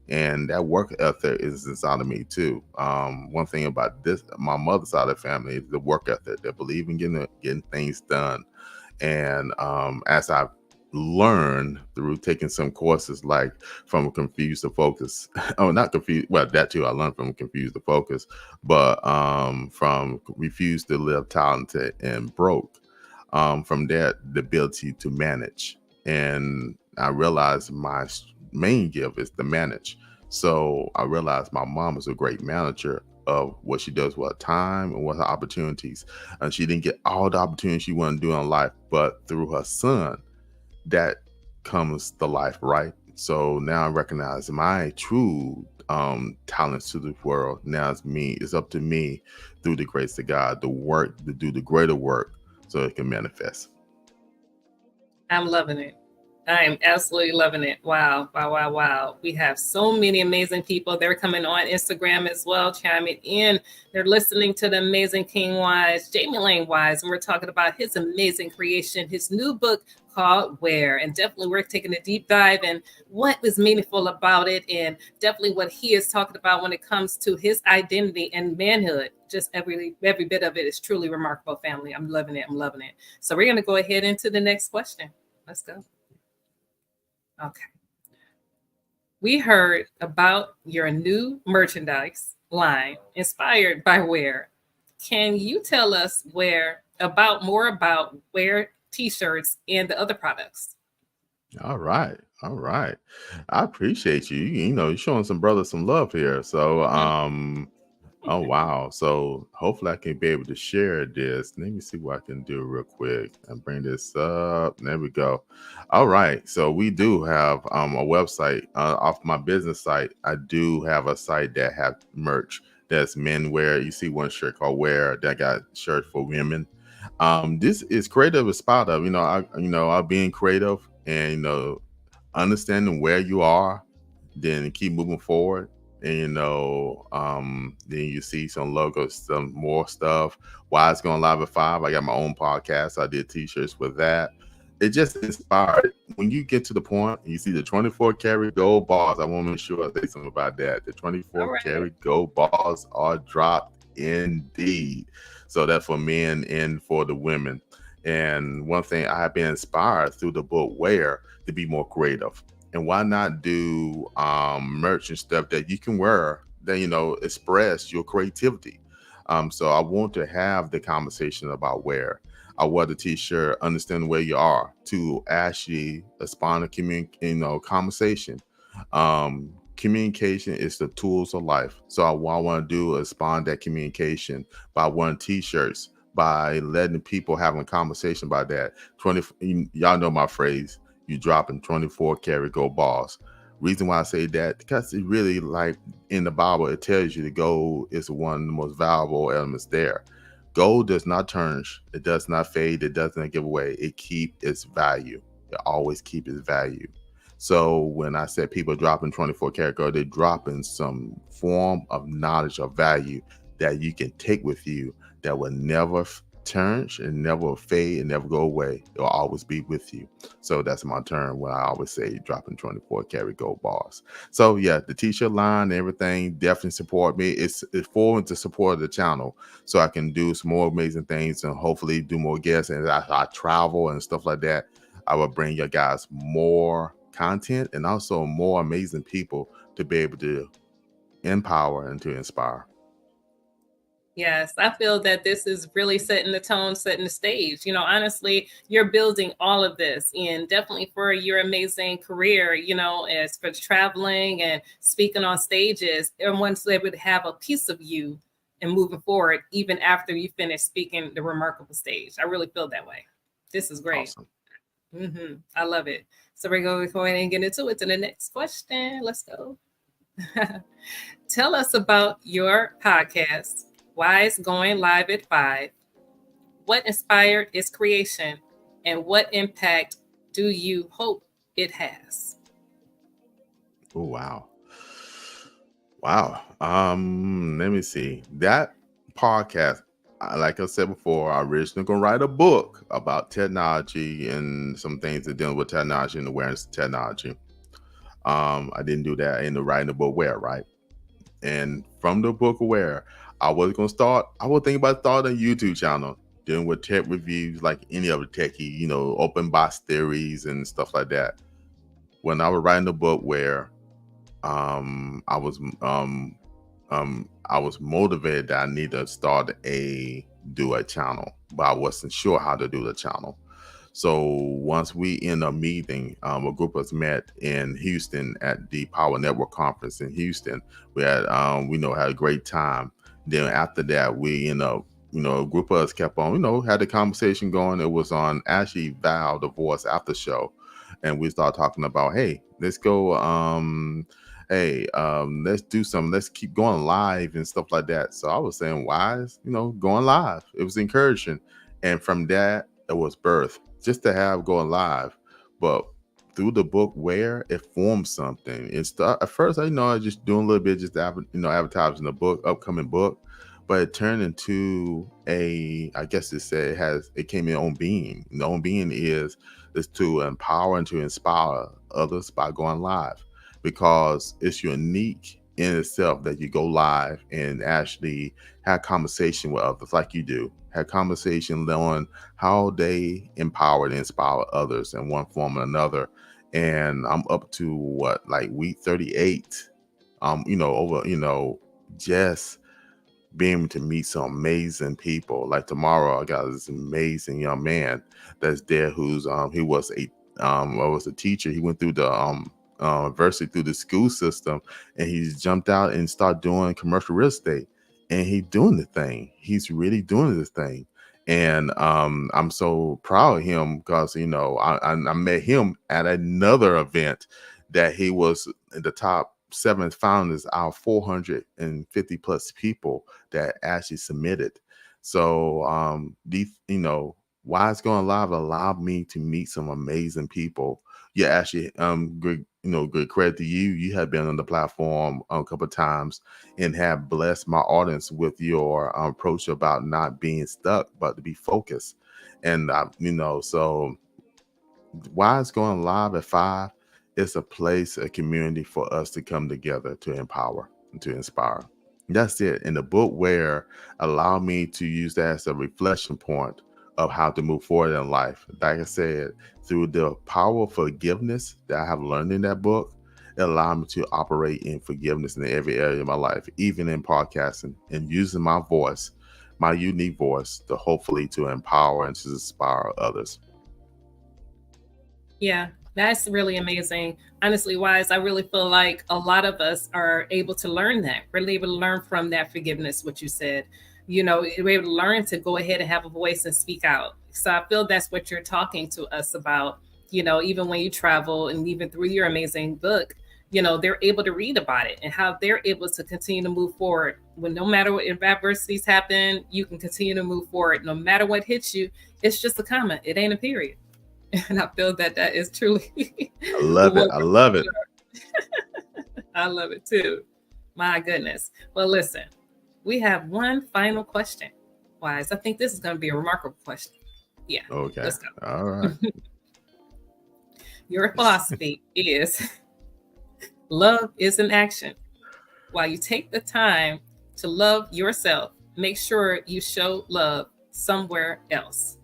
And that work ethic is inside of me too. One thing about this, my mother's side of the family, is the work ethic. They believe in getting things done. And as I've learned through taking some courses, like from confused to focus, oh, not confused, well, that too, I learned from confused to focus, but from refused to live talented and broke, from that, the ability to manage. And I realized my main gift is to manage. So I realized my mom is a great manager of what she does with her time and what her opportunities. And she didn't get all the opportunities she wanted to do in life, but through her son, that comes to life, right? So now I recognize my true talents to the world. Now it's up to me through the grace of God, the work, to do the greater work so it can manifest. I'm loving it. I am absolutely loving it. Wow, wow, wow, wow. We have so many amazing people. They're coming on Instagram as well, chiming in. They're listening to the amazing King Wise, Melane Wise, and we're talking about his amazing creation, his new book called Where. And definitely we're taking a deep dive in what was meaningful about it, and definitely what he is talking about when it comes to his identity and manhood. Just every bit of it is truly remarkable, family. I'm loving it. I'm loving it. So we're going to go ahead into the next question. Let's go. Okay. We heard about your new merchandise line inspired by Where. Can you tell us more about Where t-shirts and the other products? All right. All right. I appreciate you. You're showing some brothers some love here. So oh wow. So hopefully I can be able to share this. Let me see what I can do real quick and bring this up. There we go. All right. So we do have a website off my business site. I do have a site that have merch that's men wear. You see one shirt called Wear that got shirt for women. This is creative as part of, I'm being creative and understanding where you are, then keep moving forward. and then you see some logos, some more stuff. Why it's going live at 5. I got my own podcast. I did t-shirts with that. It just inspired. When you get to the point and you see the 24 karat gold bars, I want to make sure I say something about that. The 24 All right. karat gold bars are dropped indeed. So that's for men and for the women. And one thing, I have been inspired through the book Wear to be more creative. And why not do merch and stuff that you can wear that express your creativity. So I want to have the conversation about wear. I wear the t-shirt, understand where you are, to actually spawn a conversation. Communication is the tools of life. So what I want to do is spawn that communication by wearing t-shirts, by letting people having a conversation about that. Y'all know my phrase, you dropping 24 karat gold balls. Reason why I say that, because it really, like in the Bible, it tells you the gold is one of the most valuable elements there. Gold does not tarnish, it does not fade, it does not give away, it keep its value. It always keep its value. So when I said people dropping 24 karat gold, they're dropping some form of knowledge or value that you can take with you that will never tarnish and never fade and never go away. It'll always be with you. So that's my term when I always say dropping 24 karat gold bars. So yeah, the t-shirt line and everything definitely support me. It's for the support of the channel, so I can do some more amazing things and hopefully do more guests. And as I travel and stuff like that, I will bring you guys more content and also more amazing people to be able to empower and to inspire. Yes, I feel that this is really setting the tone, setting the stage. Honestly, you're building all of this, and definitely for your amazing career, as for traveling and speaking on stages, everyone's able to have a piece of you and moving forward, even after you finish speaking the remarkable stage. I really feel that way. This is great. Awesome. I love it. So we're going to go ahead and get into it to the next question. Let's go. Tell us about your podcast. Why it's going live at 5? What inspired its creation? And what impact do you hope it has? Oh wow. Wow. Let me see. That podcast, like I said before, I originally gonna write a book about technology and some things that dealing with technology and awareness of technology. I didn't do that in the writing the book Where, right? And from the book Where, I was thinking about starting a YouTube channel dealing with tech reviews like any other techie, open box theories and stuff like that. When I was writing the book Where, I was motivated that I need to do a channel, but I wasn't sure how to do the channel. So once we in a meeting, a group of us met in Houston at the Power Network Conference in Houston. We had had a great time. Then after that, a group of us kept on, had the conversation going. It was on actually Val, the Voice after show. And we started talking about, hey, let's go, let's do something. Let's keep going live and stuff like that. So I was saying, why is, going live? It was encouraging. And from that, it was birth just to have going live. But through the book Where, it formed something. At first, I was just doing a little bit, just advertising the book, upcoming book, but it turned into I guess it came in own being. And the own being is to empower and to inspire others by going live, because it's unique in itself that you go live and actually have conversation with others like you do. Have conversation on how they empower and inspire others in one form or another. And I'm up to week 38. Just being able to meet some amazing people. Like tomorrow, I got this amazing young man that's there who's he was a teacher. He went through the university, through the school system, and he's jumped out and started doing commercial real estate. And he's doing the thing. He's really doing this thing. And I'm so proud of him because I met him at another event that he was in the top 7 founders out of 450 plus people that actually submitted. So why it's going live allowed me to meet some amazing people. Yeah, actually good credit to you. You have been on the platform a couple of times and have blessed my audience with your approach about not being stuck, but to be focused. And so why it's going live at 5, it's a place, a community for us to come together to empower and to inspire. That's it. And the book where allow me to use that as a reflection point of how to move forward in life. Like I said, through the power of forgiveness that I have learned in that book, it allowed me to operate in forgiveness in every area of my life, even in podcasting, and using my voice, my unique voice, to hopefully to empower and to inspire others. Yeah, that's really amazing. Honestly, Wise, I really feel like a lot of us are able to learn that, really able to learn from that forgiveness, what you said. We're able to learn to go ahead and have a voice and speak out. So I feel that's what you're talking to us about. Even when you travel and even through your amazing book, they're able to read about it and how they're able to continue to move forward. When no matter what if adversities happen, you can continue to move forward. No matter what hits you, it's just a comment. It ain't a period. And I feel that that is truly I love it. what I love it. I love it too. My goodness. Well, listen, we have one final question. Wise, I think this is going to be a remarkable question. Yeah, Okay. let's go. All right. Your philosophy is love is an action. While you take the time to love yourself, make sure you show love somewhere else.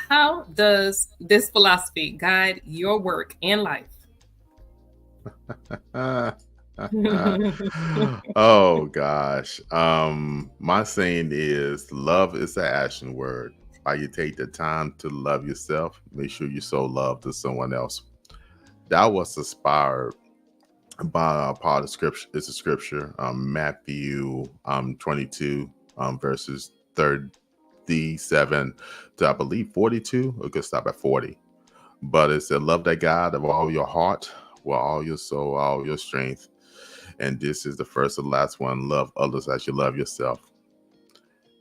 How does this philosophy guide your work and life? Oh gosh. My saying is love is an action word. While you take the time to love yourself, make sure you show love to someone else. That was inspired by a part of scripture. It's a scripture, Matthew 22 verses 37 to I believe 42. We could stop at 40. But it said, love that God of all your heart, with all your soul, all your strength. And this is the first and last one, love others as you love yourself.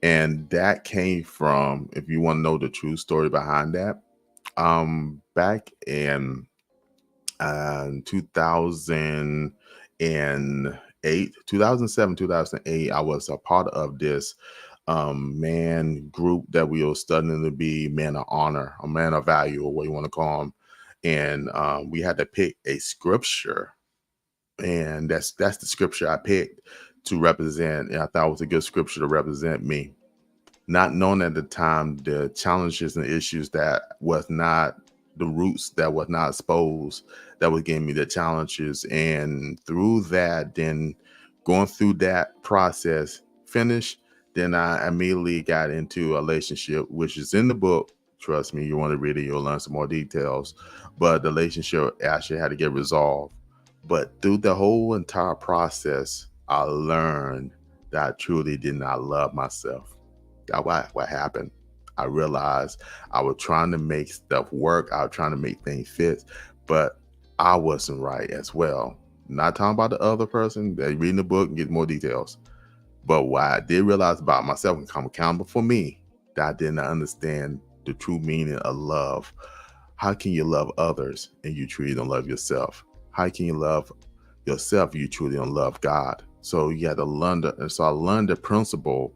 And that came from, if you want to know the true story behind that, back in 2008, 2007, 2008, I was a part of this man group that we were studying to be man of honor, a man of value, or what you want to call them. And we had to pick a scripture, and that's the scripture I picked to represent. And I thought it was a good scripture to represent me, not knowing at the time the challenges and issues that was not the roots that was not exposed that was giving me the challenges. And through that, then going through that process, finish, then I immediately got into a relationship, which is in the book. Trust me, you want to read it, you'll learn some more details. But the relationship actually had to get resolved. But through the whole entire process, I learned that I truly did not love myself. That's what happened. I realized I was trying to make stuff work. I was trying to make things fit, but I wasn't right as well. Not talking about the other person. They reading the book and get more details. But what I did realize about myself and come accountable for me, that I did not understand the true meaning of love. How can you love others and you truly don't love yourself? How can you love yourself if you truly don't love God? So you had to learn I learned the principle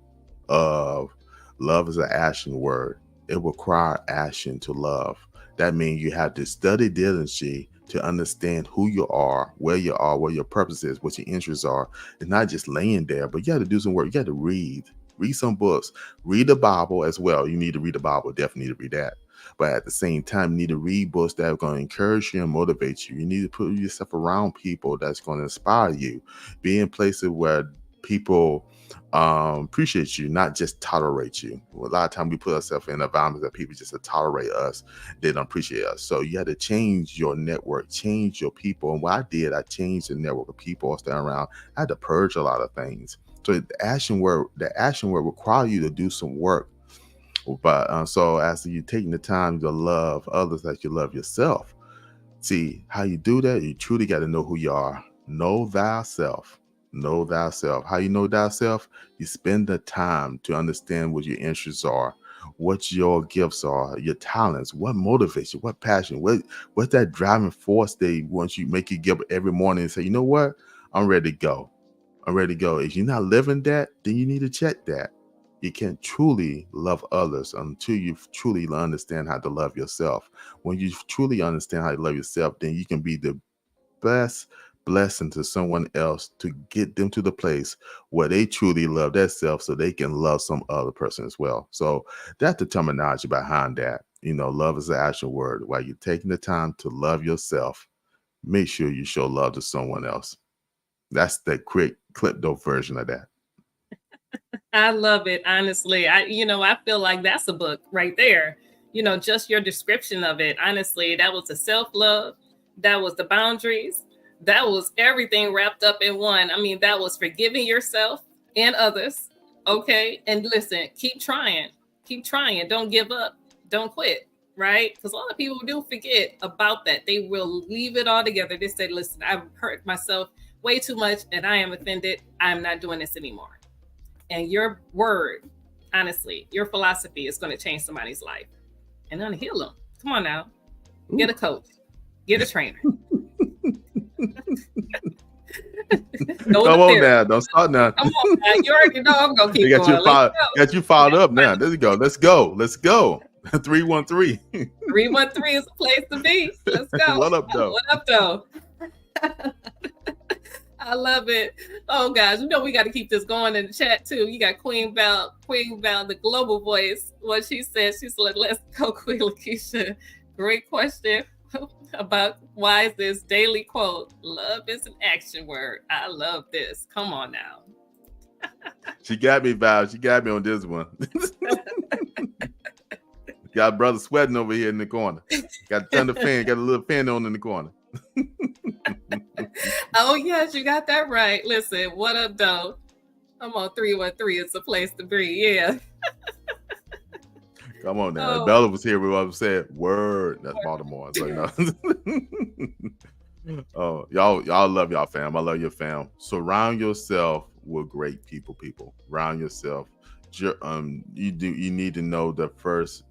of love is an action word. It requires action to love. That means you have to study diligently to understand who you are, where your purpose is, what your interests are. It's not just laying there, but you have to do some work. You got to read some books, read the Bible as well. You need to read the Bible, definitely need to read that. But at the same time, you need to read books that are going to encourage you and motivate you. You need to put yourself around people that's going to inspire you. Be in places where people appreciate you, not just tolerate you. A lot of times we put ourselves in environments that people just tolerate us. They don't appreciate us. So you had to change your network, change your people. And what I did, I changed the network of people I was standing around. I had to purge a lot of things. So the action word require you to do some work. But so as you taking the time to love others as you love yourself, see how you do that. You truly got to know who you are. Know thyself. Know thyself. How you know thyself? You spend the time to understand what your interests are, what your gifts are, your talents, what motivates you, what passion, what's that driving force they want you make you get up every morning and say, you know what, I'm ready to go. I'm ready to go. If you're not living that, then you need to check that. You can't truly love others until you truly understand how to love yourself. When you truly understand how to love yourself, then you can be the best blessing to someone else to get them to the place where they truly love themselves so they can love some other person as well. So that's the terminology behind that. Love is an action word. While you're taking the time to love yourself, make sure you show love to someone else. That's the quick clip note version of that. I love it. Honestly, I feel like that's a book right there. Just your description of it. Honestly, that was the self-love. That was the boundaries. That was everything wrapped up in one. I mean, that was forgiving yourself and others. Okay. And listen, keep trying. Keep trying. Don't give up. Don't quit. Right. Because a lot of people do forget about that. They will leave it all together. They say, listen, I've hurt myself way too much and I am offended. I'm not doing this anymore. And your word, honestly, your philosophy is going to change somebody's life and unheal them. Come on now. Get a coach. Get a trainer. Come on now. Don't start now. Come on now. You already know I'm going to keep going. Got you fired up now. There you go. Let's go. 313. 313 is a place to be. Let's go. What up, though? What up, though? I love it. Oh gosh, we got to keep this going in the chat too. You got Queen Val, the global voice. What she said, let's go, Queen Lekeisha. Great question about why is this daily quote? Love is an action word. I love this. Come on now. She got me, Val. She got me on this one. Got brother sweating over here in the corner. Got to turn the fan. Got a little fan on in the corner. Oh yes, you got that right. Listen, what up, though? I'm on 313. It's a place to be. Yeah. Come on now. Oh. Bella was here with what I said. Word. That's Baltimore. So, oh, y'all love y'all fam. I love your fam. Surround yourself with great people. Surround yourself. You need to know the first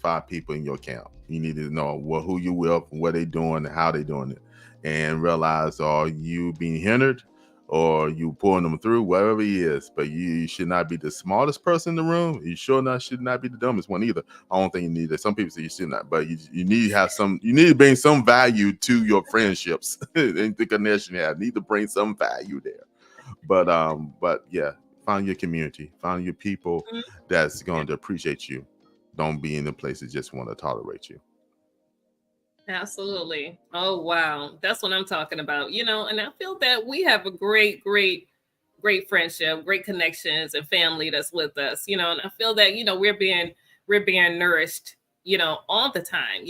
5 people in your camp. You need to know who you with, what they doing, and how they doing it, and realize are you being hindered or you pulling them through, whatever it is. But you should not be the smartest person in the room. You should not be the dumbest one either. I don't think you need that. Some people say you should not, but you need to have some. You need to bring some value to your friendships and the connection you have. You need to bring some value there. But yeah, find your community, find your people that's going to appreciate you. Don't be in the place that just want to tolerate you. Absolutely. Oh, wow. That's what I'm talking about. And I feel that we have a great friendship, great connections and family that's with us, and I feel that, we're being nourished, all the time,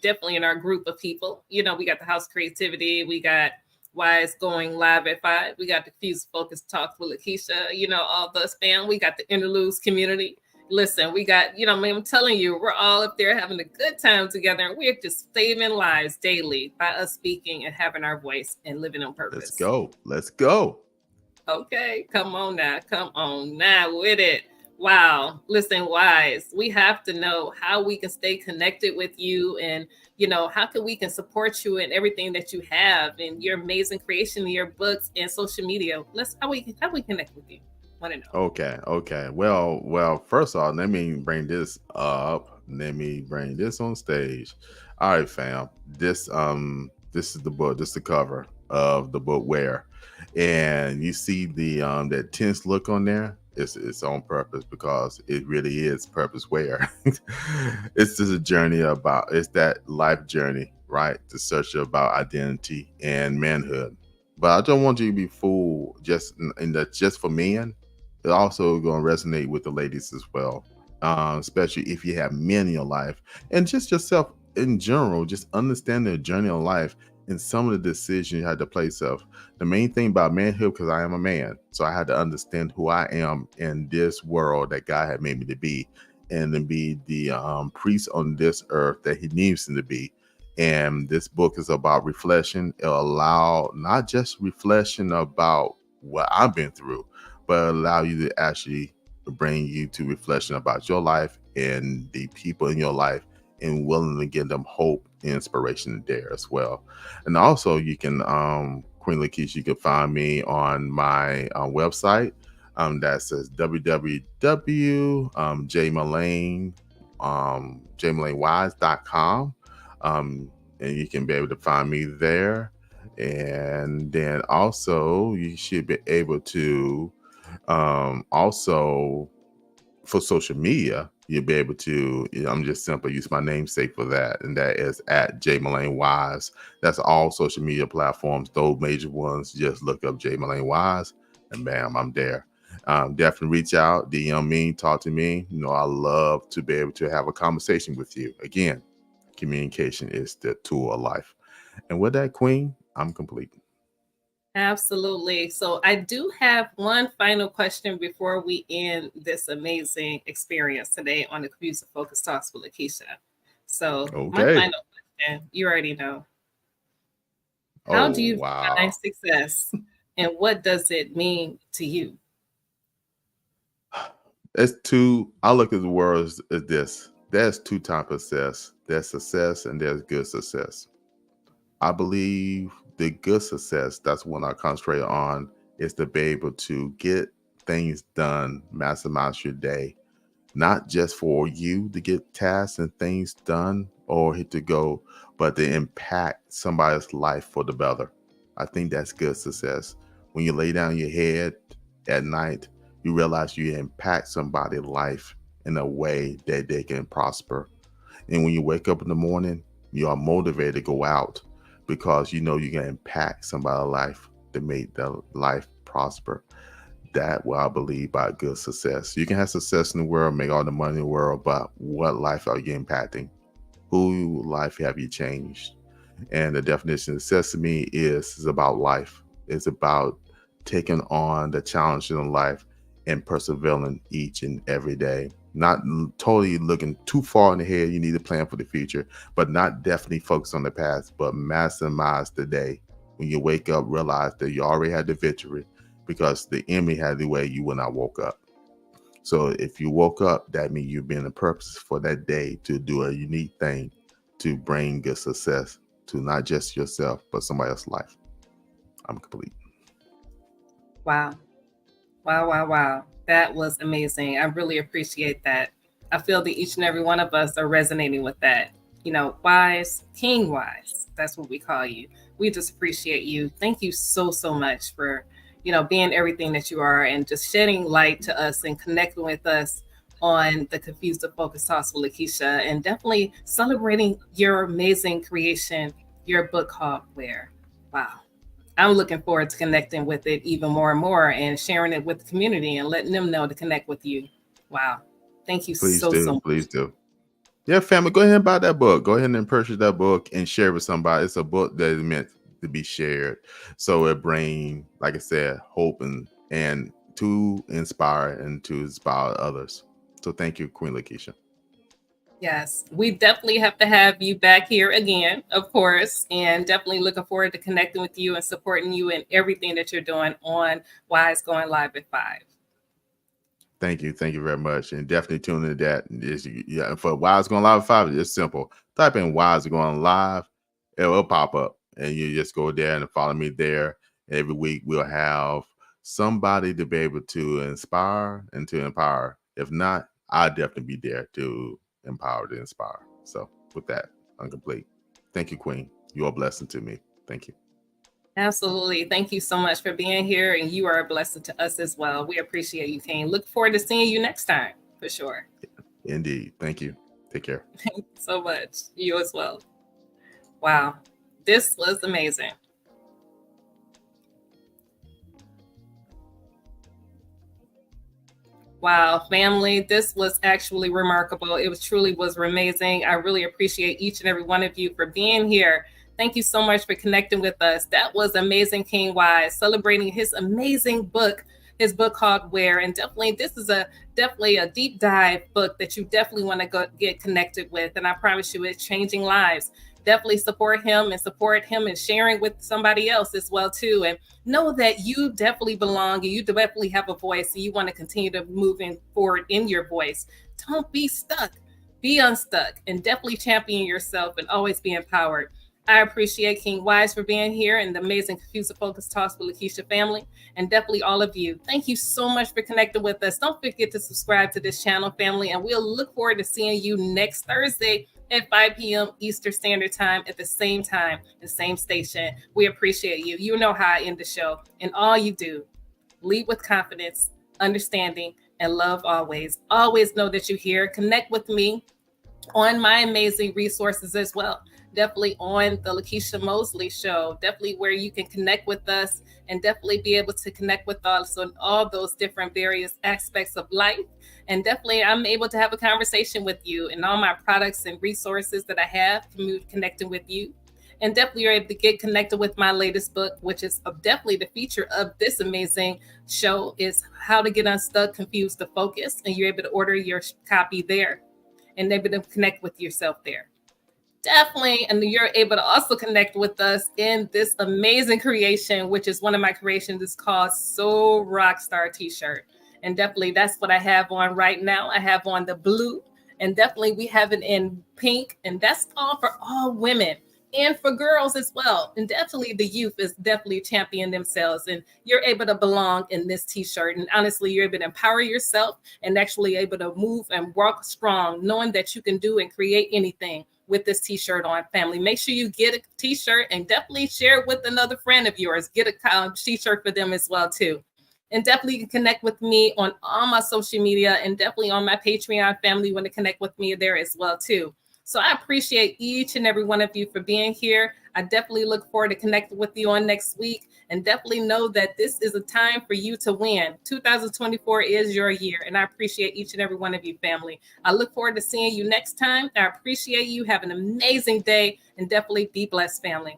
definitely in our group of people. We got the House Creativity. We got Wise going live at 5. We got the Fuse Focus Talk with Lekeisha, all those fam. We got the Interludes community. Listen, we got, I'm telling you, we're all up there having a good time together. And we're just saving lives daily by us speaking and having our voice and living on purpose. Let's go. Okay. Come on now with it. Wow. Listen, Wise, we have to know how we can stay connected with you and, how we can support you in everything that you have and your amazing creation, your books and social media. How we connect with you. Okay. Well, first off, let me bring this up. Let me bring this on stage. All right, fam. This is the book. This is the cover of the book Where. And you see the that tense look on there. It's on purpose because it really is purpose where. It's just a journey it's that life journey, right? To search about identity and manhood. But I don't want you to be fooled just for men. It also going to resonate with the ladies as well, especially if you have men in your life and just yourself in general. Just understand the journey of life and some of the decisions you had to place of. The main thing about manhood, because I am a man, so I had to understand who I am in this world that God had made me to be, and to be the priest on this earth that He needs me to be. And this book is about reflection. It'll allow not just reflection about what I've been through, but allow you to actually bring you to reflection about your life and the people in your life, and willing to give them hope and inspiration there as well. And also, you can, Queen Lekeisha, you can find me on my website. That says www.jmalane.com. And you can be able to find me there. And then also, you should be able to, also, for social media, you'll be able to, I'm just simply use my namesake for that, and that is at Melane Wise. That's all social media platforms, those major ones. Just look up Melane Wise, and bam, I'm there. Definitely reach out, DM me, talk to me. I love to be able to have a conversation with you. Again, communication is the tool of life. And with that, Queen, I'm complete. Absolutely. So I do have one final question before we end this amazing experience today on the Confused Focus Talks with Lekeisha. So my Okay. final question, you already know. How Oh, do you define wow. success and what does it mean to you? I look at the world as this. There's two types of success. There's success and there's good success. I believe the good success, that's what I concentrate on, is to be able to get things done, maximize your day, not just for you to get tasks and things done or hit to go, but to impact somebody's life for the better. I think that's good success. When you lay down your head at night, you realize you impact somebody's life in a way that they can prosper. And when you wake up in the morning, you are motivated to go out because you know you can impact somebody's life to make their life prosper. That what I believe by good success. You can have success in the world, make all the money in the world, but what life are you impacting? Who life have you changed? And the definition of success to me is about life. It's about taking on the challenges in life and persevering each and every day. Not totally looking too far in the head. You need to plan for the future, but not definitely focus on the past, but maximize the day. When you wake up, realize that you already had the victory because the enemy had the way you when I woke up. So if you woke up, that means you've been a purpose for that day to do a unique thing to bring good success to not just yourself, but somebody else's life. I'm complete. Wow. Wow, wow, wow. That was amazing. I really appreciate that. I feel that each and every one of us are resonating with that. Wise, King Wise. That's what we call you. We just appreciate you. Thank you so, so much for, being everything that you are and just shedding light to us and connecting with us on the Confused to Focus Talks with Lekeisha, and definitely celebrating your amazing creation, your book called Where. Wow. I'm looking forward to connecting with it even more and more and sharing it with the community and letting them know to connect with you. Wow. Thank you Please so, so do. much. Please do. Yeah, family, go ahead and buy that book. Go ahead and purchase that book and share it with somebody. It's a book that is meant to be shared. So it brings, like I said, hope and to inspire others. So thank you, Queen Lekeisha. Yes, we definitely have to have you back here again, of course, and definitely looking forward to connecting with you and supporting you in everything that you're doing on Wise Going Live at 5. Thank you. Thank you very much. And definitely tune into that. Yeah, for Wise Going Live at 5, it's simple. Type in Wise Going Live, it will pop up. And you just go there and follow me there. Every week we'll have somebody to be able to inspire and to empower. If not, I'll definitely be there to empower, to inspire. So with that, I'm complete. Thank you, Queen. You're a blessing to me. Thank you. Absolutely. Thank you so much for being here. And you are a blessing to us as well. We appreciate you, King. Look forward to seeing you next time for sure. Indeed. Thank you. Take care. Thank you so much. You as well. Wow. This was amazing. Wow, family, this was actually remarkable. It truly was amazing. I really appreciate each and every one of you for being here. Thank you so much for connecting with us. That was amazing, King Wise, celebrating his amazing book, his book called Where. And definitely, this is definitely a deep dive book that you definitely want to go get connected with. And I promise you, it's changing lives. definitely support him and sharing with somebody else as well too. And know that you definitely belong and you definitely have a voice, and you want to continue to move forward in your voice. Don't be stuck. Be unstuck and definitely champion yourself and always be empowered. I appreciate King Wise for being here and the amazing Confused Focus Talks with Lekeisha family, and definitely all of you. Thank you so much for connecting with us. Don't forget to subscribe to this channel, family, and we'll look forward to seeing you next Thursday at 5 p.m. Eastern Standard Time at the same time, the same station. We appreciate you. You know how I end the show. And all you do, lead with confidence, understanding, and love always. Always know that you're here. Connect with me on my amazing resources as well. Definitely on the Lekeisha Mosley Show, definitely where you can connect with us and definitely be able to connect with us on all those different various aspects of life. And definitely I'm able to have a conversation with you and all my products and resources that I have connecting with you. And definitely you're able to get connected with my latest book, which is definitely the feature of this amazing show, is How to Get Unstuck, Confused to Focus. And you're able to order your copy there and able to connect with yourself there. Definitely. And you're able to also connect with us in this amazing creation, which is one of my creations. It's called So Rockstar t-shirt. And definitely that's what I have on right now. I have on the blue, and definitely we have it in pink, and that's all for all women and for girls as well. And definitely the youth is definitely championing themselves, and you're able to belong in this t-shirt. And honestly, you're able to empower yourself and actually able to move and walk strong, knowing that you can do and create anything with this t-shirt on, family. Make sure you get a t-shirt and definitely share it with another friend of yours. Get a t-shirt for them as well too. And definitely you can connect with me on all my social media, and definitely on my Patreon, family. You want to connect with me there as well too. So I appreciate each and every one of you for being here. I definitely look forward to connecting with you on next week, and definitely know that this is a time for you to win. 2024 is your year, and I appreciate each and every one of you, family. I look forward to seeing you next time. I appreciate you. Have an amazing day, and definitely be blessed, family.